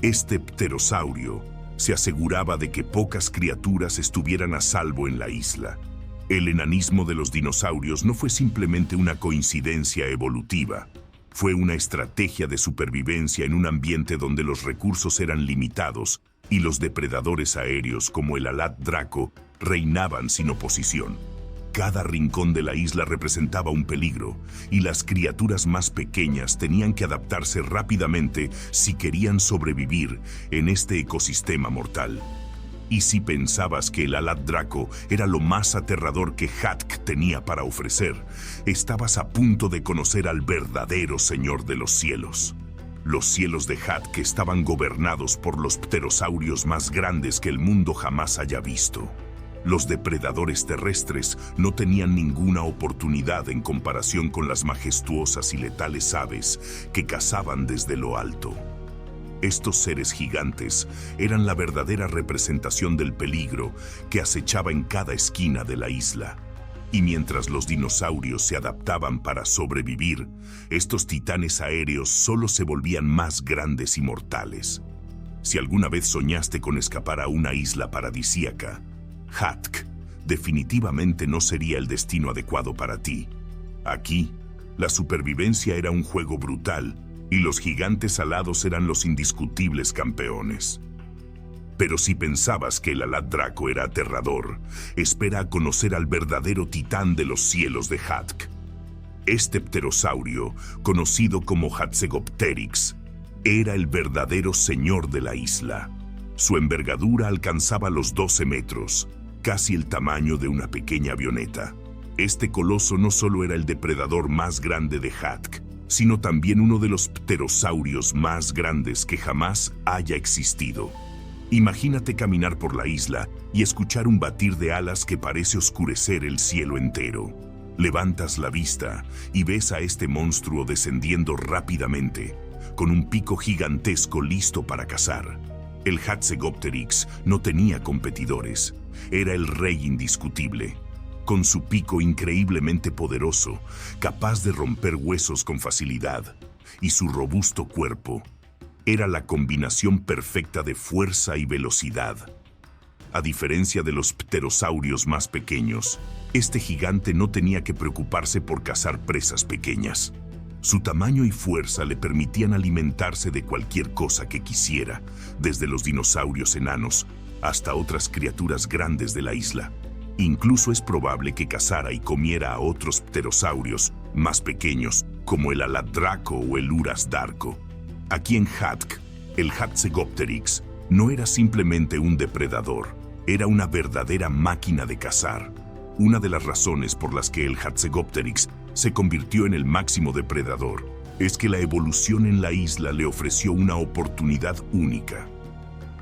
Speaker 1: este pterosaurio se aseguraba de que pocas criaturas estuvieran a salvo en la isla. El enanismo de los dinosaurios no fue simplemente una coincidencia evolutiva, fue una estrategia de supervivencia en un ambiente donde los recursos eran limitados y los depredadores aéreos como el Alad Draco reinaban sin oposición. Cada rincón de la isla representaba un peligro, y las criaturas más pequeñas tenían que adaptarse rápidamente si querían sobrevivir en este ecosistema mortal. Y si pensabas que el Alad Draco era lo más aterrador que Hatk tenía para ofrecer, estabas a punto de conocer al verdadero Señor de los Cielos. Los cielos de Hatk estaban gobernados por los pterosaurios más grandes que el mundo jamás haya visto. Los depredadores terrestres no tenían ninguna oportunidad en comparación con las majestuosas y letales aves que cazaban desde lo alto. Estos seres gigantes eran la verdadera representación del peligro que acechaba en cada esquina de la isla. Y mientras los dinosaurios se adaptaban para sobrevivir, estos titanes aéreos solo se volvían más grandes y mortales. Si alguna vez soñaste con escapar a una isla paradisíaca, Hatk definitivamente no sería el destino adecuado para ti. Aquí, la supervivencia era un juego brutal y los gigantes alados eran los indiscutibles campeones. Pero si pensabas que el Alad Draco era aterrador, espera a conocer al verdadero titán de los cielos de Hatk. Este pterosaurio, conocido como Hatzegopteryx, era el verdadero señor de la isla. Su envergadura alcanzaba los 12 metros, casi el tamaño de una pequeña avioneta. Este coloso no solo era el depredador más grande de Hatk, sino también uno de los pterosaurios más grandes que jamás haya existido. Imagínate caminar por la isla y escuchar un batir de alas que parece oscurecer el cielo entero. Levantas la vista y ves a este monstruo descendiendo rápidamente, con un pico gigantesco listo para cazar. El Hatzegopteryx no tenía competidores, era el rey indiscutible. Con su pico increíblemente poderoso, capaz de romper huesos con facilidad, y su robusto cuerpo era la combinación perfecta de fuerza y velocidad. A diferencia de los pterosaurios más pequeños, este gigante no tenía que preocuparse por cazar presas pequeñas. Su tamaño y fuerza le permitían alimentarse de cualquier cosa que quisiera, desde los dinosaurios enanos hasta otras criaturas grandes de la isla. Incluso es probable que cazara y comiera a otros pterosaurios más pequeños, como el Aladraco o el Urasdarco. Aquí en Hatk, el Hatzegopteryx no era simplemente un depredador, era una verdadera máquina de cazar. Una de las razones por las que el Hatzegopteryx se convirtió en el máximo depredador es que la evolución en la isla le ofreció una oportunidad única.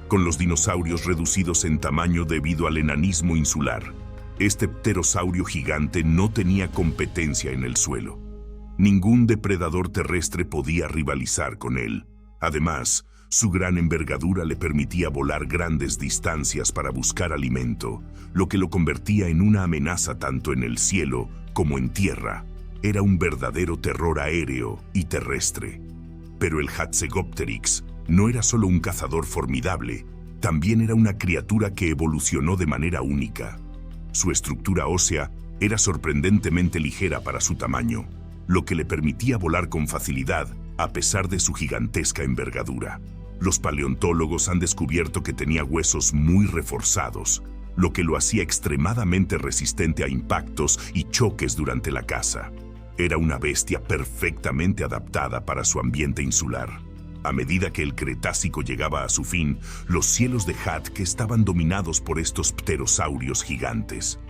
Speaker 1: Con los dinosaurios reducidos en tamaño debido al enanismo insular, este pterosaurio gigante no tenía competencia en el suelo. Ningún depredador terrestre podía rivalizar con él. Además, su gran envergadura le permitía volar grandes distancias para buscar alimento, lo que lo convertía en una amenaza tanto en el cielo como en tierra. Era un verdadero terror aéreo y terrestre. Pero el Hatzegopteryx no era solo un cazador formidable, también era una criatura que evolucionó de manera única. Su estructura ósea era sorprendentemente ligera para su tamaño, lo que le permitía volar con facilidad a pesar de su gigantesca envergadura. Los paleontólogos han descubierto que tenía huesos muy reforzados, lo que lo hacía extremadamente resistente a impactos y choques durante la caza. Era una bestia perfectamente adaptada para su ambiente insular. A medida que el Cretácico llegaba a su fin, los cielos de Hatk estaban dominados por estos pterosaurios gigantes.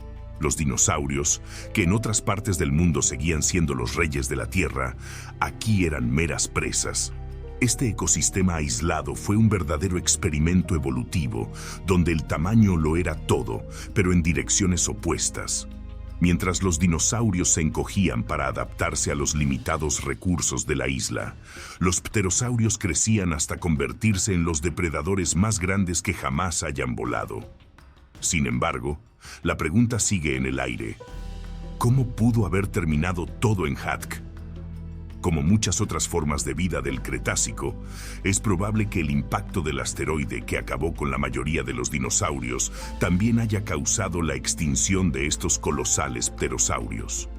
Speaker 1: Los dinosaurios, que en otras partes del mundo seguían siendo los reyes de la Tierra, aquí eran meras presas. Este ecosistema aislado fue un verdadero experimento evolutivo, donde el tamaño lo era todo, pero en direcciones opuestas. Mientras los dinosaurios se encogían para adaptarse a los limitados recursos de la isla, los pterosaurios crecían hasta convertirse en los depredadores más grandes que jamás hayan volado. Sin embargo, la pregunta sigue en el aire. ¿Cómo pudo haber terminado todo en Hatk? Como muchas otras formas de vida del Cretácico, es probable que el impacto del asteroide que acabó con la mayoría de los dinosaurios también haya causado la extinción de estos colosales pterosaurios.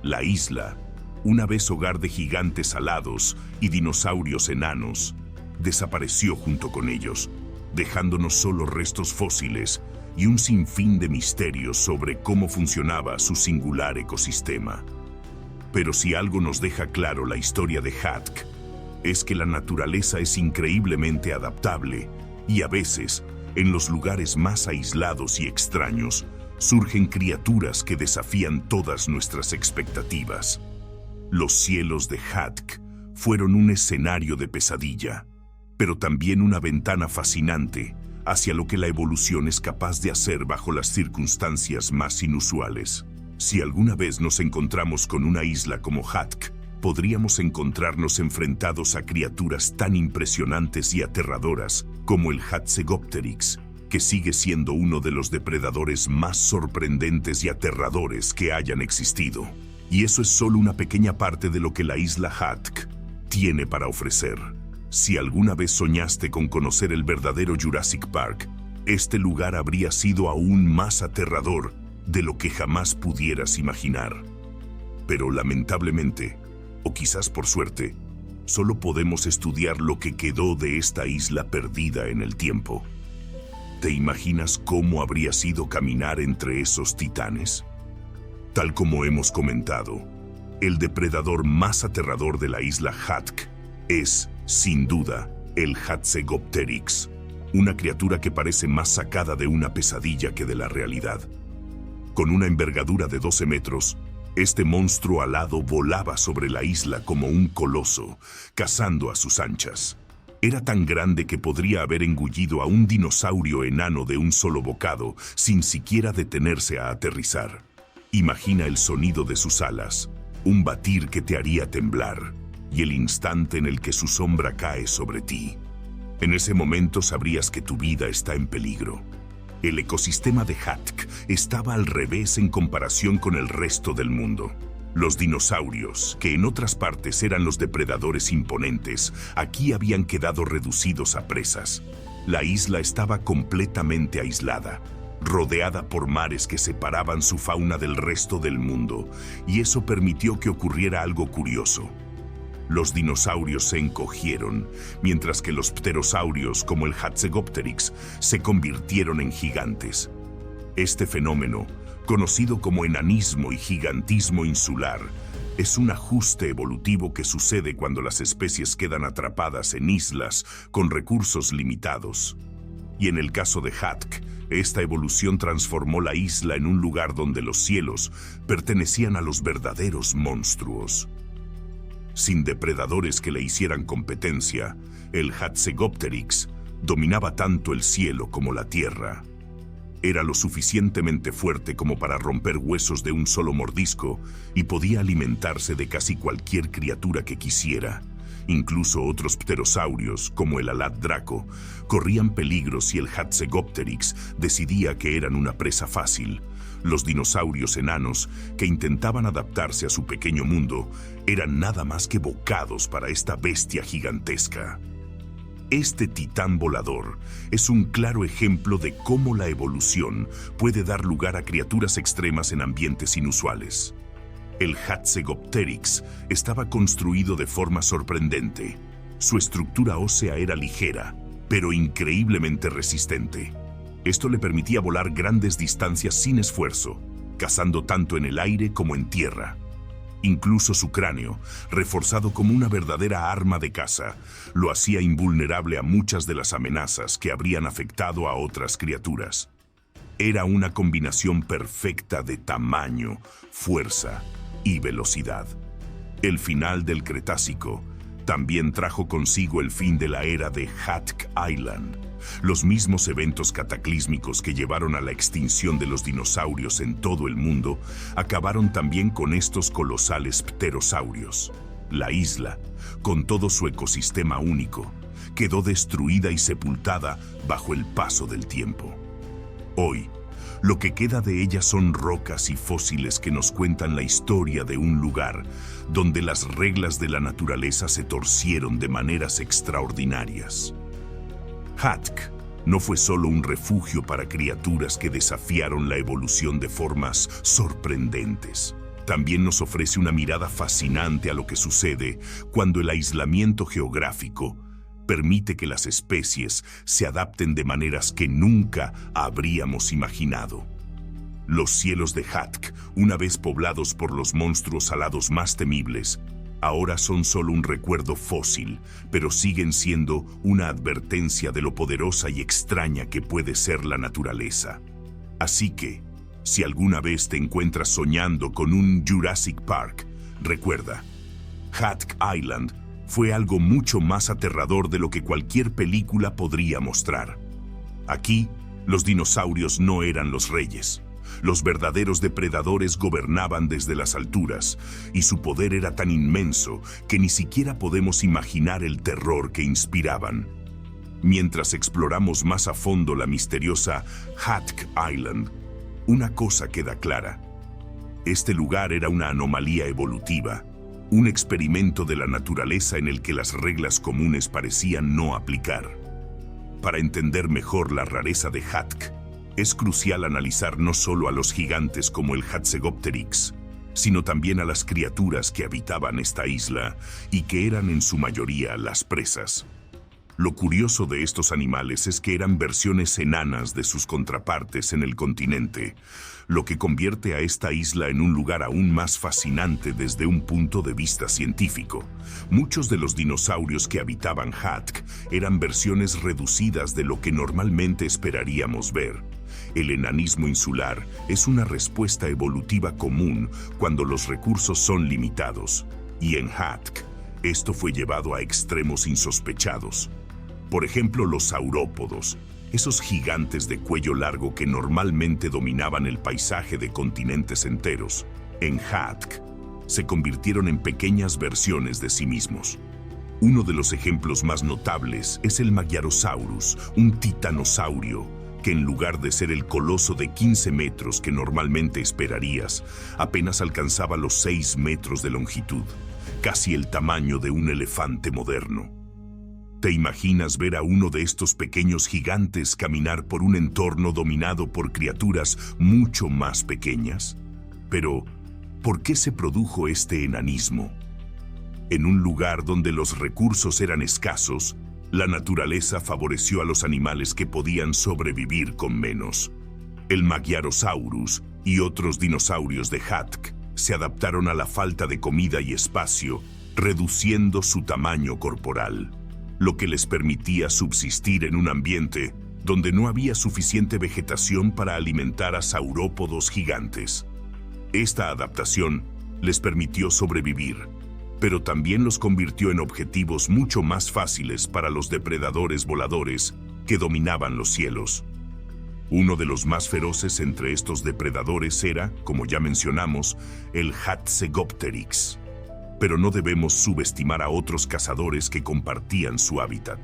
Speaker 1: La isla, una vez hogar de gigantes alados y dinosaurios enanos, desapareció junto con ellos, dejándonos solo restos fósiles y un sinfín de misterios sobre cómo funcionaba su singular ecosistema. Pero si algo nos deja claro la historia de Hatk, es que la naturaleza es increíblemente adaptable y a veces, en los lugares más aislados y extraños, surgen criaturas que desafían todas nuestras expectativas. Los cielos de Hatk fueron un escenario de pesadilla, pero también una ventana fascinante hacia lo que la evolución es capaz de hacer bajo las circunstancias más inusuales. Si alguna vez nos encontramos con una isla como Hatk, podríamos encontrarnos enfrentados a criaturas tan impresionantes y aterradoras como el Hatzegopteryx, que sigue siendo uno de los depredadores más sorprendentes y aterradores que hayan existido. Y eso es solo una pequeña parte de lo que la isla Hatk tiene para ofrecer. Si alguna vez soñaste con conocer el verdadero Jurassic Park, este lugar habría sido aún más aterrador de lo que jamás pudieras imaginar. Pero lamentablemente, o quizás por suerte, solo podemos estudiar lo que quedó de esta isla perdida en el tiempo. ¿Te imaginas cómo habría sido caminar entre esos titanes? Tal como hemos comentado, el depredador más aterrador de la isla Hatk es, sin duda, el Hatzegopteryx, una criatura que parece más sacada de una pesadilla que de la realidad. Con una envergadura de 12 metros, este monstruo alado volaba sobre la isla como un coloso, cazando a sus anchas. Era tan grande que podría haber engullido a un dinosaurio enano de un solo bocado, sin siquiera detenerse a aterrizar. Imagina el sonido de sus alas, un batir que te haría temblar, y el instante en el que su sombra cae sobre ti. En ese momento sabrías que tu vida está en peligro. El ecosistema de Hatk estaba al revés en comparación con el resto del mundo. Los dinosaurios, que en otras partes eran los depredadores imponentes, aquí habían quedado reducidos a presas. La isla estaba completamente aislada, rodeada por mares que separaban su fauna del resto del mundo, y eso permitió que ocurriera algo curioso. Los dinosaurios se encogieron, mientras que los pterosaurios, como el Hatzegopteryx, se convirtieron en gigantes. Este fenómeno, conocido como enanismo y gigantismo insular, es un ajuste evolutivo que sucede cuando las especies quedan atrapadas en islas con recursos limitados. Y en el caso de Hatka, esta evolución transformó la isla en un lugar donde los cielos pertenecían a los verdaderos monstruos. Sin depredadores que le hicieran competencia, el Hatzegopteryx dominaba tanto el cielo como la tierra. Era lo suficientemente fuerte como para romper huesos de un solo mordisco y podía alimentarse de casi cualquier criatura que quisiera. Incluso otros pterosaurios, como el Alat Draco, corrían peligro si el Hatzegopteryx decidía que eran una presa fácil. Los dinosaurios enanos, que intentaban adaptarse a su pequeño mundo, eran nada más que bocados para esta bestia gigantesca. Este titán volador es un claro ejemplo de cómo la evolución puede dar lugar a criaturas extremas en ambientes inusuales. El Hatzegopteryx estaba construido de forma sorprendente. Su estructura ósea era ligera, pero increíblemente resistente. Esto le permitía volar grandes distancias sin esfuerzo, cazando tanto en el aire como en tierra. Incluso su cráneo, reforzado como una verdadera arma de caza, lo hacía invulnerable a muchas de las amenazas que habrían afectado a otras criaturas. Era una combinación perfecta de tamaño, fuerza y velocidad. El final del Cretácico también trajo consigo el fin de la era de Hatka Island. Los mismos eventos cataclísmicos que llevaron a la extinción de los dinosaurios en todo el mundo acabaron también con estos colosales pterosaurios. La isla, con todo su ecosistema único, quedó destruida y sepultada bajo el paso del tiempo. Hoy, lo que queda de ella son rocas y fósiles que nos cuentan la historia de un lugar donde las reglas de la naturaleza se torcieron de maneras extraordinarias. Hatka no fue solo un refugio para criaturas que desafiaron la evolución de formas sorprendentes. También nos ofrece una mirada fascinante a lo que sucede cuando el aislamiento geográfico permite que las especies se adapten de maneras que nunca habríamos imaginado. Los cielos de Hatka, una vez poblados por los monstruos alados más temibles, ahora son solo un recuerdo fósil, pero siguen siendo una advertencia de lo poderosa y extraña que puede ser la naturaleza. Así que, si alguna vez te encuentras soñando con un Jurassic Park, recuerda, Hatka Island fue algo mucho más aterrador de lo que cualquier película podría mostrar. Aquí, los dinosaurios no eran los reyes. Los verdaderos depredadores gobernaban desde las alturas, y su poder era tan inmenso que ni siquiera podemos imaginar el terror que inspiraban. Mientras exploramos más a fondo la misteriosa Hatka Island, una cosa queda clara. Este lugar era una anomalía evolutiva, un experimento de la naturaleza en el que las reglas comunes parecían no aplicar. Para entender mejor la rareza de Hatka, es crucial analizar no solo a los gigantes como el Hatzegopteryx, sino también a las criaturas que habitaban esta isla y que eran en su mayoría las presas. Lo curioso de estos animales es que eran versiones enanas de sus contrapartes en el continente, lo que convierte a esta isla en un lugar aún más fascinante desde un punto de vista científico. Muchos de los dinosaurios que habitaban Hatka eran versiones reducidas de lo que normalmente esperaríamos ver. El enanismo insular es una respuesta evolutiva común cuando los recursos son limitados, y en Hatka esto fue llevado a extremos insospechados. Por ejemplo, los saurópodos, esos gigantes de cuello largo que normalmente dominaban el paisaje de continentes enteros, en Hatka se convirtieron en pequeñas versiones de sí mismos. Uno de los ejemplos más notables es el Magyarosaurus, un titanosaurio que en lugar de ser el coloso de 15 metros que normalmente esperarías, apenas alcanzaba los 6 metros de longitud, casi el tamaño de un elefante moderno. ¿Te imaginas ver a uno de estos pequeños gigantes caminar por un entorno dominado por criaturas mucho más pequeñas? Pero, ¿por qué se produjo este enanismo? En un lugar donde los recursos eran escasos, la naturaleza favoreció a los animales que podían sobrevivir con menos. El Magyarosaurus y otros dinosaurios de Hatkh se adaptaron a la falta de comida y espacio, reduciendo su tamaño corporal, lo que les permitía subsistir en un ambiente donde no había suficiente vegetación para alimentar a saurópodos gigantes. Esta adaptación les permitió sobrevivir, pero también los convirtió en objetivos mucho más fáciles para los depredadores voladores que dominaban los cielos. Uno de los más feroces entre estos depredadores era, como ya mencionamos, el Hatzegopteryx. Pero no debemos subestimar a otros cazadores que compartían su hábitat.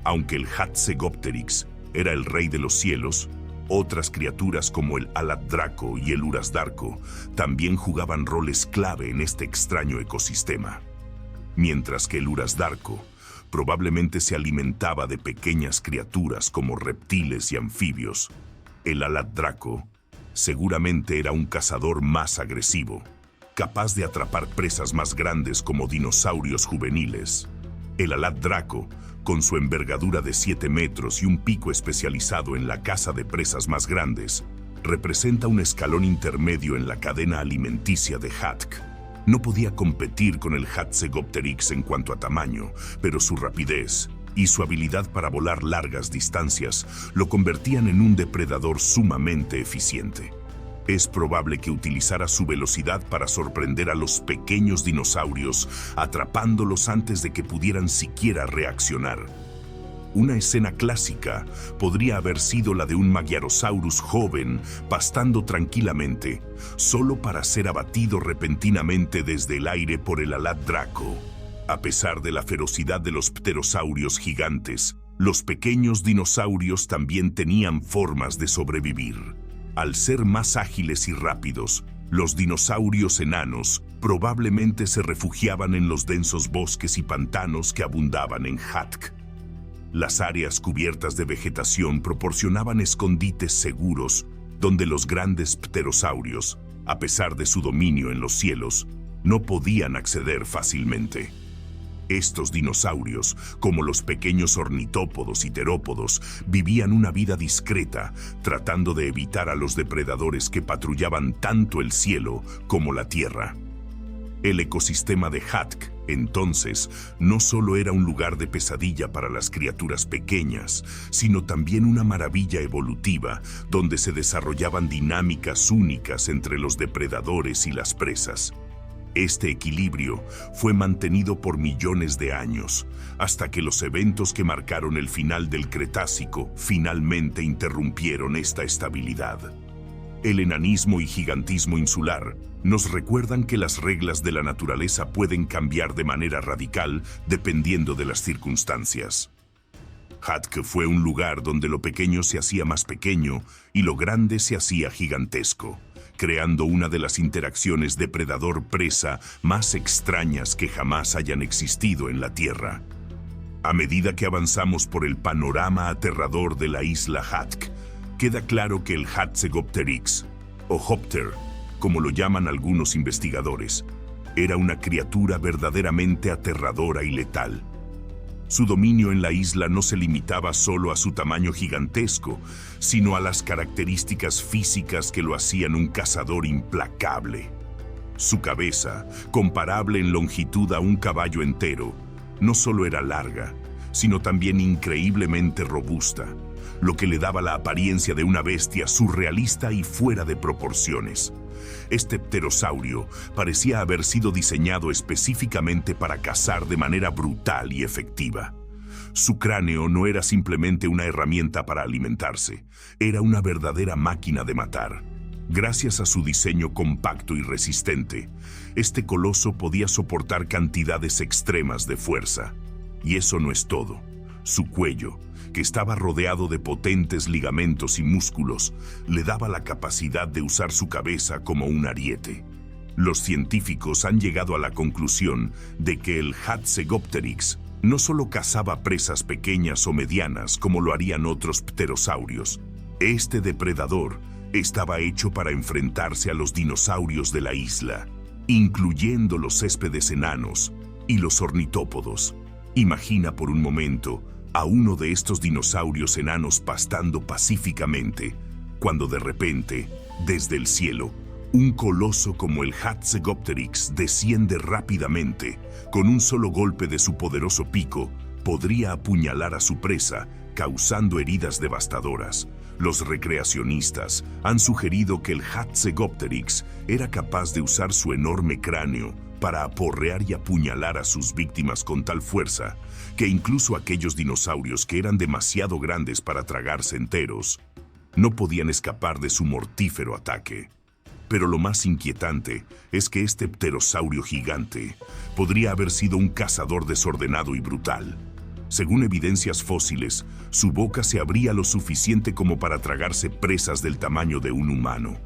Speaker 1: Aunque el Hatzegopteryx era el rey de los cielos, otras criaturas como el Alatdraco y el Urasdarco también jugaban roles clave en este extraño ecosistema. Mientras que el Urasdarco probablemente se alimentaba de pequeñas criaturas como reptiles y anfibios, el Alatdraco seguramente era un cazador más agresivo, capaz de atrapar presas más grandes como dinosaurios juveniles. El Alatdraco, con su envergadura de 7 metros y un pico especializado en la caza de presas más grandes, representa un escalón intermedio en la cadena alimenticia de Hatkh. No podía competir con el Hatzegopteryx en cuanto a tamaño, pero su rapidez y su habilidad para volar largas distancias lo convertían en un depredador sumamente eficiente. Es probable que utilizara su velocidad para sorprender a los pequeños dinosaurios, atrapándolos antes de que pudieran siquiera reaccionar. Una escena clásica podría haber sido la de un Magyarosaurus joven pastando tranquilamente, solo para ser abatido repentinamente desde el aire por el Alatdraco. A pesar de la ferocidad de los pterosaurios gigantes, los pequeños dinosaurios también tenían formas de sobrevivir. Al ser más ágiles y rápidos, los dinosaurios enanos probablemente se refugiaban en los densos bosques y pantanos que abundaban en Hatkh. Las áreas cubiertas de vegetación proporcionaban escondites seguros donde los grandes pterosaurios, a pesar de su dominio en los cielos, no podían acceder fácilmente. Estos dinosaurios, como los pequeños ornitópodos y terópodos, vivían una vida discreta, tratando de evitar a los depredadores que patrullaban tanto el cielo como la tierra. El ecosistema de Hatkh, entonces, no solo era un lugar de pesadilla para las criaturas pequeñas, sino también una maravilla evolutiva donde se desarrollaban dinámicas únicas entre los depredadores y las presas. Este equilibrio fue mantenido por millones de años, hasta que los eventos que marcaron el final del Cretácico finalmente interrumpieron esta estabilidad. El enanismo y gigantismo insular nos recuerdan que las reglas de la naturaleza pueden cambiar de manera radical dependiendo de las circunstancias. Hatkh fue un lugar donde lo pequeño se hacía más pequeño y lo grande se hacía gigantesco, creando una de las interacciones depredador-presa más extrañas que jamás hayan existido en la Tierra. A medida que avanzamos por el panorama aterrador de la isla Hatkh, queda claro que el Hatzegopteryx, o Hopter, como lo llaman algunos investigadores, era una criatura verdaderamente aterradora y letal. Su dominio en la isla no se limitaba solo a su tamaño gigantesco, sino a las características físicas que lo hacían un cazador implacable. Su cabeza, comparable en longitud a un caballo entero, no solo era larga, sino también increíblemente robusta, lo que le daba la apariencia de una bestia surrealista y fuera de proporciones. Este pterosaurio parecía haber sido diseñado específicamente para cazar de manera brutal y efectiva. Su cráneo no era simplemente una herramienta para alimentarse, era una verdadera máquina de matar. Gracias a su diseño compacto y resistente, este coloso podía soportar cantidades extremas de fuerza. Y eso no es todo. Su cuello, que estaba rodeado de potentes ligamentos y músculos, le daba la capacidad de usar su cabeza como un ariete. Los científicos han llegado a la conclusión de que el Hatzegopteryx no solo cazaba presas pequeñas o medianas como lo harían otros pterosaurios. Este depredador estaba hecho para enfrentarse a los dinosaurios de la isla, incluyendo los céspedes enanos y los ornitópodos. Imagina por un momento a uno de estos dinosaurios enanos pastando pacíficamente, cuando de repente, desde el cielo, un coloso como el Hatzegopteryx desciende rápidamente. Con un solo golpe de su poderoso pico, podría apuñalar a su presa, causando heridas devastadoras. Los recreacionistas han sugerido que el Hatzegopteryx era capaz de usar su enorme cráneo para aporrear y apuñalar a sus víctimas con tal fuerza que incluso aquellos dinosaurios que eran demasiado grandes para tragarse enteros no podían escapar de su mortífero ataque. Pero lo más inquietante es que este pterosaurio gigante podría haber sido un cazador desordenado y brutal. Según evidencias fósiles, su boca se abría lo suficiente como para tragarse presas del tamaño de un humano.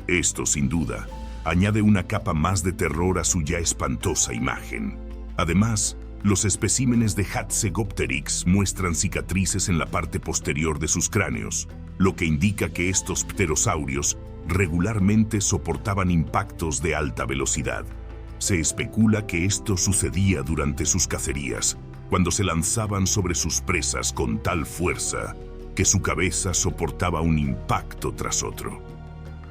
Speaker 1: Esto, sin duda, añade una capa más de terror a su ya espantosa imagen. Además, los especímenes de Hatzegopteryx muestran cicatrices en la parte posterior de sus cráneos, lo que indica que estos pterosaurios regularmente soportaban impactos de alta velocidad. Se especula que esto sucedía durante sus cacerías, cuando se lanzaban sobre sus presas con tal fuerza que su cabeza soportaba un impacto tras otro.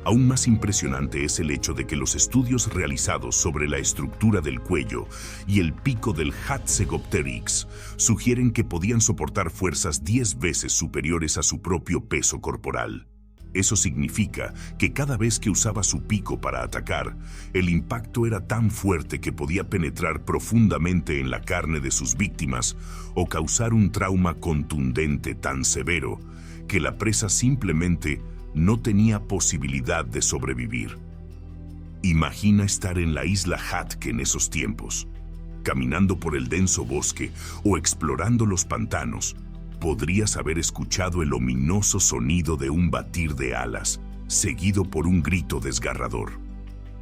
Speaker 1: Aún más impresionante es el hecho de que los estudios realizados sobre la estructura del cuello y el pico del Hatzegopteryx sugieren que podían soportar fuerzas 10 veces superiores a su propio peso corporal. Eso significa que cada vez que usaba su pico para atacar, el impacto era tan fuerte que podía penetrar profundamente en la carne de sus víctimas o causar un trauma contundente tan severo que la presa simplemente no tenía posibilidad de sobrevivir. Imagina estar en la isla Hatk en esos tiempos, caminando por el denso bosque o explorando los pantanos. Podrías haber escuchado el ominoso sonido de un batir de alas, seguido por un grito desgarrador.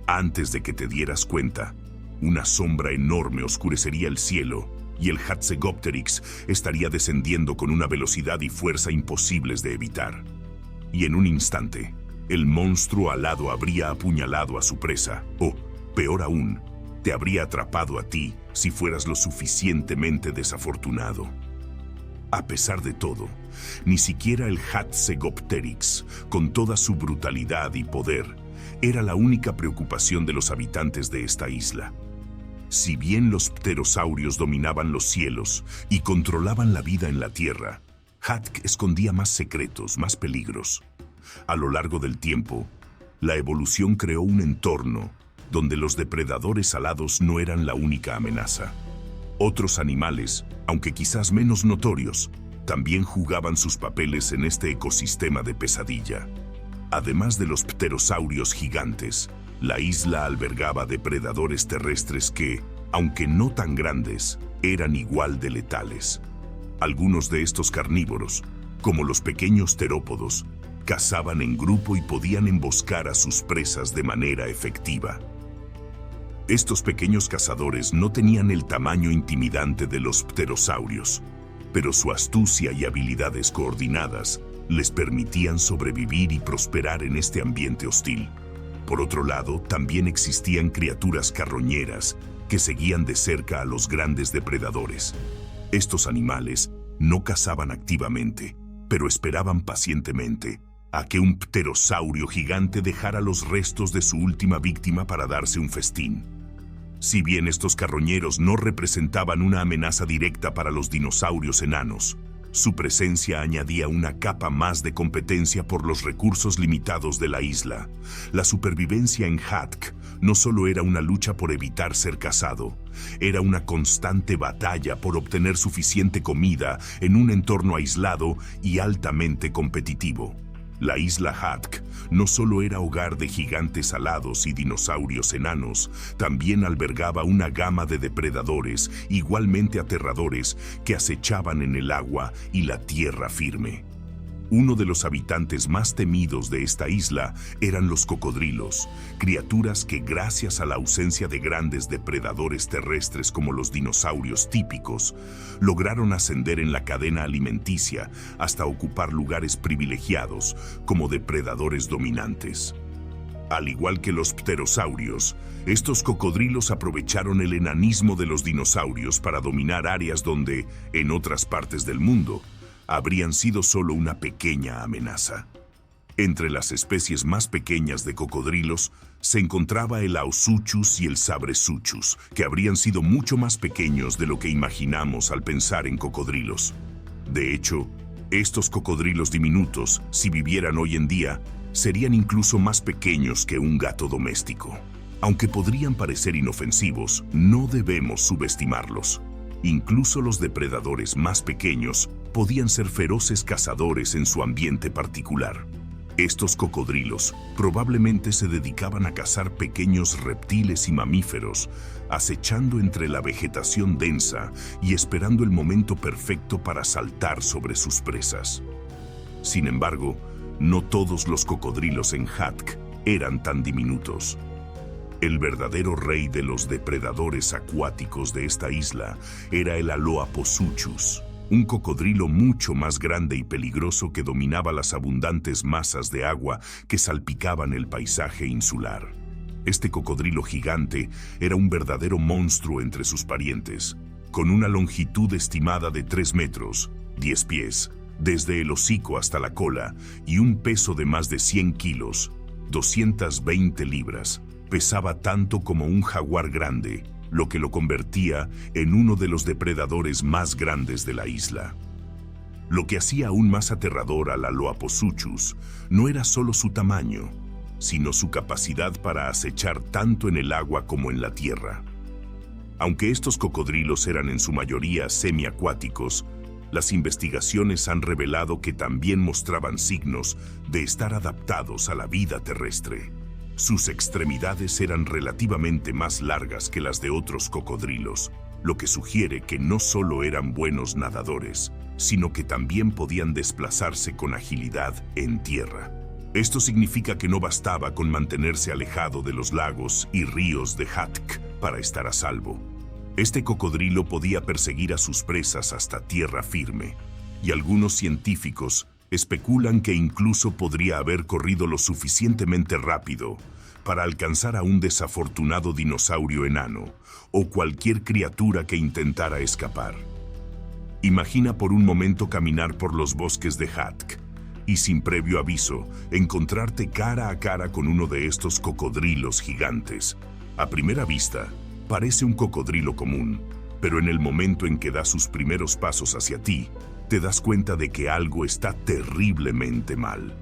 Speaker 1: Antes de que te dieras cuenta, una sombra enorme oscurecería el cielo y el Hatzegopteryx estaría descendiendo con una velocidad y fuerza imposibles de evitar. Y en un instante, el monstruo alado habría apuñalado a su presa, o, peor aún, te habría atrapado a ti si fueras lo suficientemente desafortunado. A pesar de todo, ni siquiera el Hatzegopteryx, con toda su brutalidad y poder, era la única preocupación de los habitantes de esta isla. Si bien los pterosaurios dominaban los cielos y controlaban la vida en la tierra, Hatk escondía más secretos, más peligros. A lo largo del tiempo, la evolución creó un entorno donde los depredadores alados no eran la única amenaza. Otros animales, aunque quizás menos notorios, también jugaban sus papeles en este ecosistema de pesadilla. Además de los pterosaurios gigantes, la isla albergaba depredadores terrestres que, aunque no tan grandes, eran igual de letales. Algunos de estos carnívoros, como los pequeños terópodos, cazaban en grupo y podían emboscar a sus presas de manera efectiva. Estos pequeños cazadores no tenían el tamaño intimidante de los pterosaurios, pero su astucia y habilidades coordinadas les permitían sobrevivir y prosperar en este ambiente hostil. Por otro lado, también existían criaturas carroñeras que seguían de cerca a los grandes depredadores. Estos animales no cazaban activamente, pero esperaban pacientemente a que un pterosaurio gigante dejara los restos de su última víctima para darse un festín. Si bien estos carroñeros no representaban una amenaza directa para los dinosaurios enanos, su presencia añadía una capa más de competencia por los recursos limitados de la isla. La supervivencia en Hatk no solo era una lucha por evitar ser cazado, era una constante batalla por obtener suficiente comida en un entorno aislado y altamente competitivo. La isla Hatk no solo era hogar de gigantes alados y dinosaurios enanos, también albergaba una gama de depredadores igualmente aterradores que acechaban en el agua y la tierra firme. Uno de los habitantes más temidos de esta isla eran los cocodrilos, criaturas que gracias a la ausencia de grandes depredadores terrestres como los dinosaurios típicos, lograron ascender en la cadena alimenticia hasta ocupar lugares privilegiados como depredadores dominantes. Al igual que los pterosaurios, estos cocodrilos aprovecharon el enanismo de los dinosaurios para dominar áreas donde, en otras partes del mundo, habrían sido solo una pequeña amenaza. Entre las especies más pequeñas de cocodrilos se encontraba el Aosuchus y el Sabresuchus, que habrían sido mucho más pequeños de lo que imaginamos al pensar en cocodrilos. De hecho, estos cocodrilos diminutos, si vivieran hoy en día, serían incluso más pequeños que un gato doméstico. Aunque podrían parecer inofensivos, no debemos subestimarlos. Incluso los depredadores más pequeños podían ser feroces cazadores en su ambiente particular. Estos cocodrilos probablemente se dedicaban a cazar pequeños reptiles y mamíferos, acechando entre la vegetación densa y esperando el momento perfecto para saltar sobre sus presas. Sin embargo, no todos los cocodrilos en Hatk eran tan diminutos. El verdadero rey de los depredadores acuáticos de esta isla era el Aloaposuchus, un cocodrilo mucho más grande y peligroso que dominaba las abundantes masas de agua que salpicaban el paisaje insular. Este cocodrilo gigante era un verdadero monstruo entre sus parientes, con una longitud estimada de 3 metros, 10 pies, desde el hocico hasta la cola, y un peso de más de 100 kilos, 220 libras. Pesaba tanto como un jaguar grande, lo que lo convertía en uno de los depredadores más grandes de la isla. Lo que hacía aún más aterrador al Aloaposuchus no era solo su tamaño, sino su capacidad para acechar tanto en el agua como en la tierra. Aunque estos cocodrilos eran en su mayoría semiacuáticos, las investigaciones han revelado que también mostraban signos de estar adaptados a la vida terrestre. Sus extremidades eran relativamente más largas que las de otros cocodrilos, lo que sugiere que no solo eran buenos nadadores, sino que también podían desplazarse con agilidad en tierra. Esto significa que no bastaba con mantenerse alejado de los lagos y ríos de Hatk para estar a salvo. Este cocodrilo podía perseguir a sus presas hasta tierra firme, y algunos científicos especulan que incluso podría haber corrido lo suficientemente rápido para alcanzar a un desafortunado dinosaurio enano o cualquier criatura que intentara escapar. Imagina por un momento caminar por los bosques de Hatk y sin previo aviso encontrarte cara a cara con uno de estos cocodrilos gigantes. A primera vista, parece un cocodrilo común, pero en el momento en que da sus primeros pasos hacia ti, te das cuenta de que algo está terriblemente mal.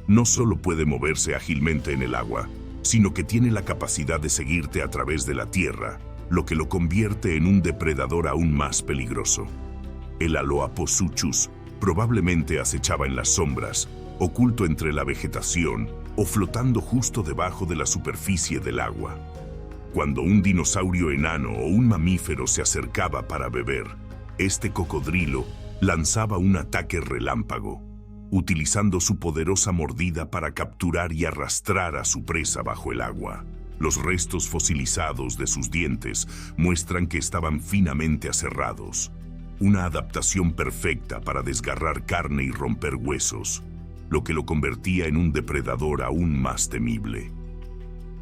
Speaker 1: No solo puede moverse ágilmente en el agua, sino que tiene la capacidad de seguirte a través de la tierra, lo que lo convierte en un depredador aún más peligroso. El Aloaposuchus probablemente acechaba en las sombras, oculto entre la vegetación o flotando justo debajo de la superficie del agua. Cuando un dinosaurio enano o un mamífero se acercaba para beber, este cocodrilo lanzaba un ataque relámpago, utilizando su poderosa mordida para capturar y arrastrar a su presa bajo el agua. Los restos fosilizados de sus dientes muestran que estaban finamente aserrados, una adaptación perfecta para desgarrar carne y romper huesos, lo que lo convertía en un depredador aún más temible.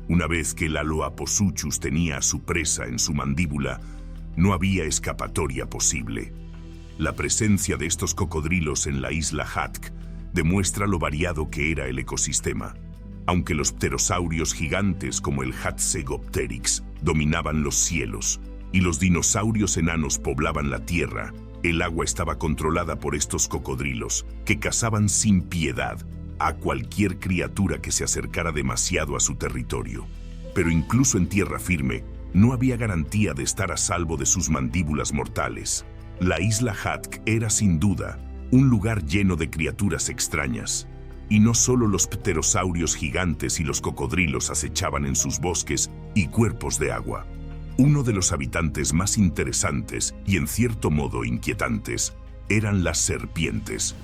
Speaker 1: Una vez que el Aloaposuchus tenía a su presa en su mandíbula, no había escapatoria posible. La presencia de estos cocodrilos en la isla Hatk demuestra lo variado que era el ecosistema. Aunque los pterosaurios gigantes como el Hatzegopteryx dominaban los cielos y los dinosaurios enanos poblaban la tierra, el agua estaba controlada por estos cocodrilos que cazaban sin piedad a cualquier criatura que se acercara demasiado a su territorio. Pero incluso en tierra firme, no había garantía de estar a salvo de sus mandíbulas mortales. La isla Hatk era sin duda un lugar lleno de criaturas extrañas, Y no solo los pterosaurios gigantes y los cocodrilos acechaban en sus bosques y cuerpos de agua. Uno de los habitantes más interesantes y en cierto modo inquietantes eran las serpientes.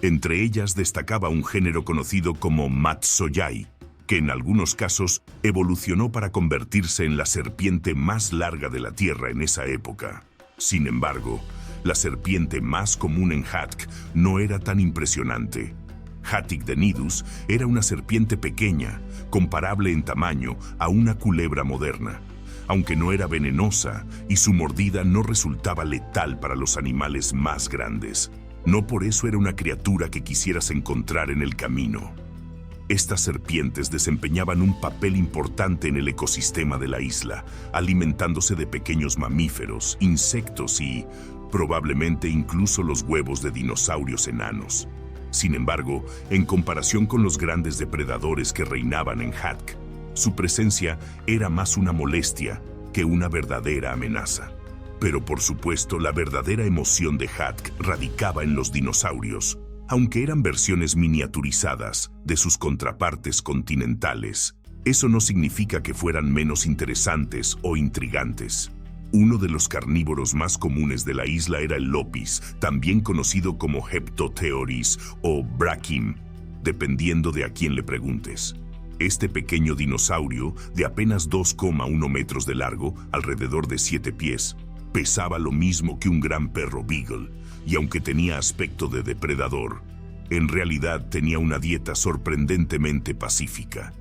Speaker 1: Entre ellas destacaba un género conocido como Matsoyai, que en algunos casos evolucionó para convertirse en la serpiente más larga de la Tierra en esa época. Sin embargo, la serpiente más común en Hatk no era tan impresionante. Hatticdenidus era una serpiente pequeña, comparable en tamaño a una culebra moderna, aunque no era venenosa y su mordida no resultaba letal para los animales más grandes. No por eso era una criatura que quisieras encontrar en el camino. Estas serpientes desempeñaban un papel importante en el ecosistema de la isla, alimentándose de pequeños mamíferos, insectos y, probablemente incluso los huevos de dinosaurios enanos. Sin embargo, en comparación con los grandes depredadores que reinaban en Hatk, su presencia era más una molestia que una verdadera amenaza. Pero por supuesto, la verdadera emoción de Hatk radicaba en los dinosaurios, aunque eran versiones miniaturizadas de sus contrapartes continentales. Eso no significa que fueran menos interesantes o intrigantes. Uno de los carnívoros más comunes de la isla era el Lopis, también conocido como Heptotheoris o Brachym, dependiendo de a quién le preguntes. Este pequeño dinosaurio, de apenas 2,1 metros de largo, alrededor de 7 pies, pesaba lo mismo que un gran perro beagle, y aunque tenía aspecto de depredador, en realidad tenía una dieta sorprendentemente pacífica.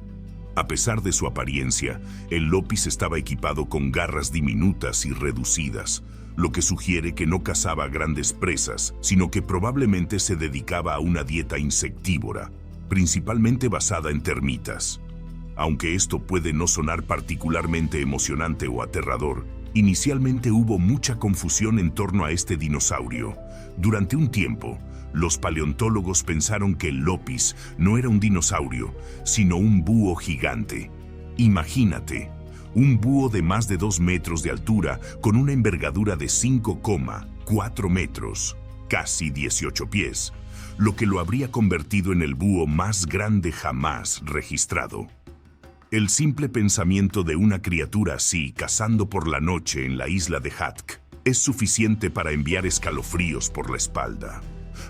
Speaker 1: A pesar de su apariencia, el Lopis estaba equipado con garras diminutas y reducidas, lo que sugiere que no cazaba grandes presas, sino que probablemente se dedicaba a una dieta insectívora, principalmente basada en termitas. Aunque esto puede no sonar particularmente emocionante o aterrador, inicialmente hubo mucha confusión en torno a este dinosaurio. Durante un tiempo, los paleontólogos pensaron que el Lopis no era un dinosaurio, sino un búho gigante. Imagínate, un búho de más de 2 metros de altura con una envergadura de 5,4 metros, casi 18 pies, lo que lo habría convertido en el búho más grande jamás registrado. El simple pensamiento de una criatura así cazando por la noche en la isla de Hatk es suficiente para enviar escalofríos por la espalda.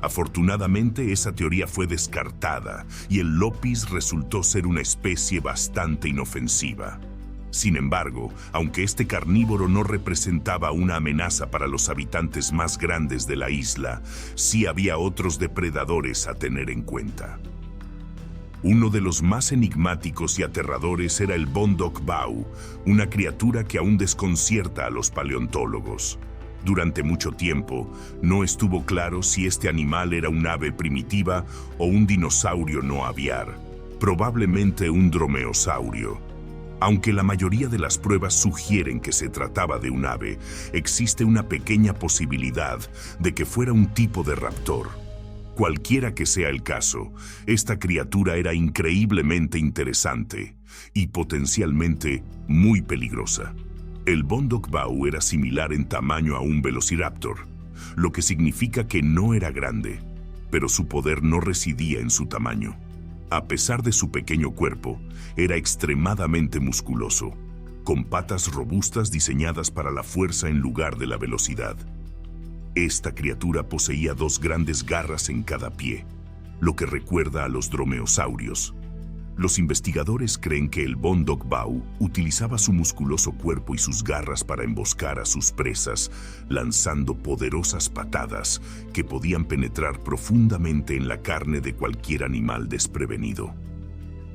Speaker 1: Afortunadamente, esa teoría fue descartada y el Lopis resultó ser una especie bastante inofensiva. Sin embargo, aunque este carnívoro no representaba una amenaza para los habitantes más grandes de la isla, sí había otros depredadores a tener en cuenta. Uno de los más enigmáticos y aterradores era el Bondok Bau, una criatura que aún desconcierta a los paleontólogos. Durante mucho tiempo, no estuvo claro si este animal era un ave primitiva o un dinosaurio no aviar, probablemente un dromeosaurio. Aunque la mayoría de las pruebas sugieren que se trataba de un ave, existe una pequeña posibilidad de que fuera un tipo de raptor. Cualquiera que sea el caso, esta criatura era increíblemente interesante y potencialmente muy peligrosa. El Bondok Bau era similar en tamaño a un velociraptor, lo que significa que no era grande, pero su poder no residía en su tamaño. A pesar de su pequeño cuerpo, era extremadamente musculoso, con patas robustas diseñadas para la fuerza en lugar de la velocidad. Esta criatura poseía 2 grandes garras en cada pie, lo que recuerda a los dromeosaurios. Los investigadores creen que el Bondok Bau utilizaba su musculoso cuerpo y sus garras para emboscar a sus presas, lanzando poderosas patadas que podían penetrar profundamente en la carne de cualquier animal desprevenido.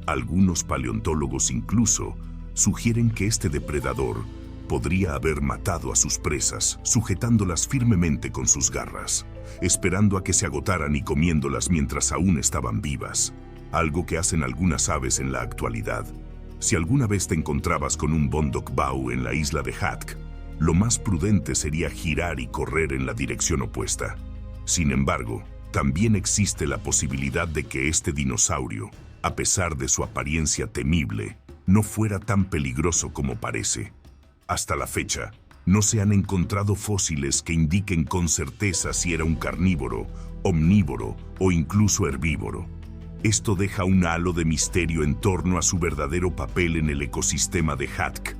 Speaker 1: Algunos paleontólogos incluso sugieren que este depredador podría haber matado a sus presas, sujetándolas firmemente con sus garras, esperando a que se agotaran y comiéndolas mientras aún estaban vivas. Algo que hacen algunas aves en la actualidad. Si alguna vez te encontrabas con un Bondok Bau en la isla de Hatk, lo más prudente sería girar y correr en la dirección opuesta. Sin embargo, también existe la posibilidad de que este dinosaurio, a pesar de su apariencia temible, no fuera tan peligroso como parece. Hasta la fecha, no se han encontrado fósiles que indiquen con certeza si era un carnívoro, omnívoro o incluso herbívoro. Esto deja un halo de misterio en torno a su verdadero papel en el ecosistema de Hatka,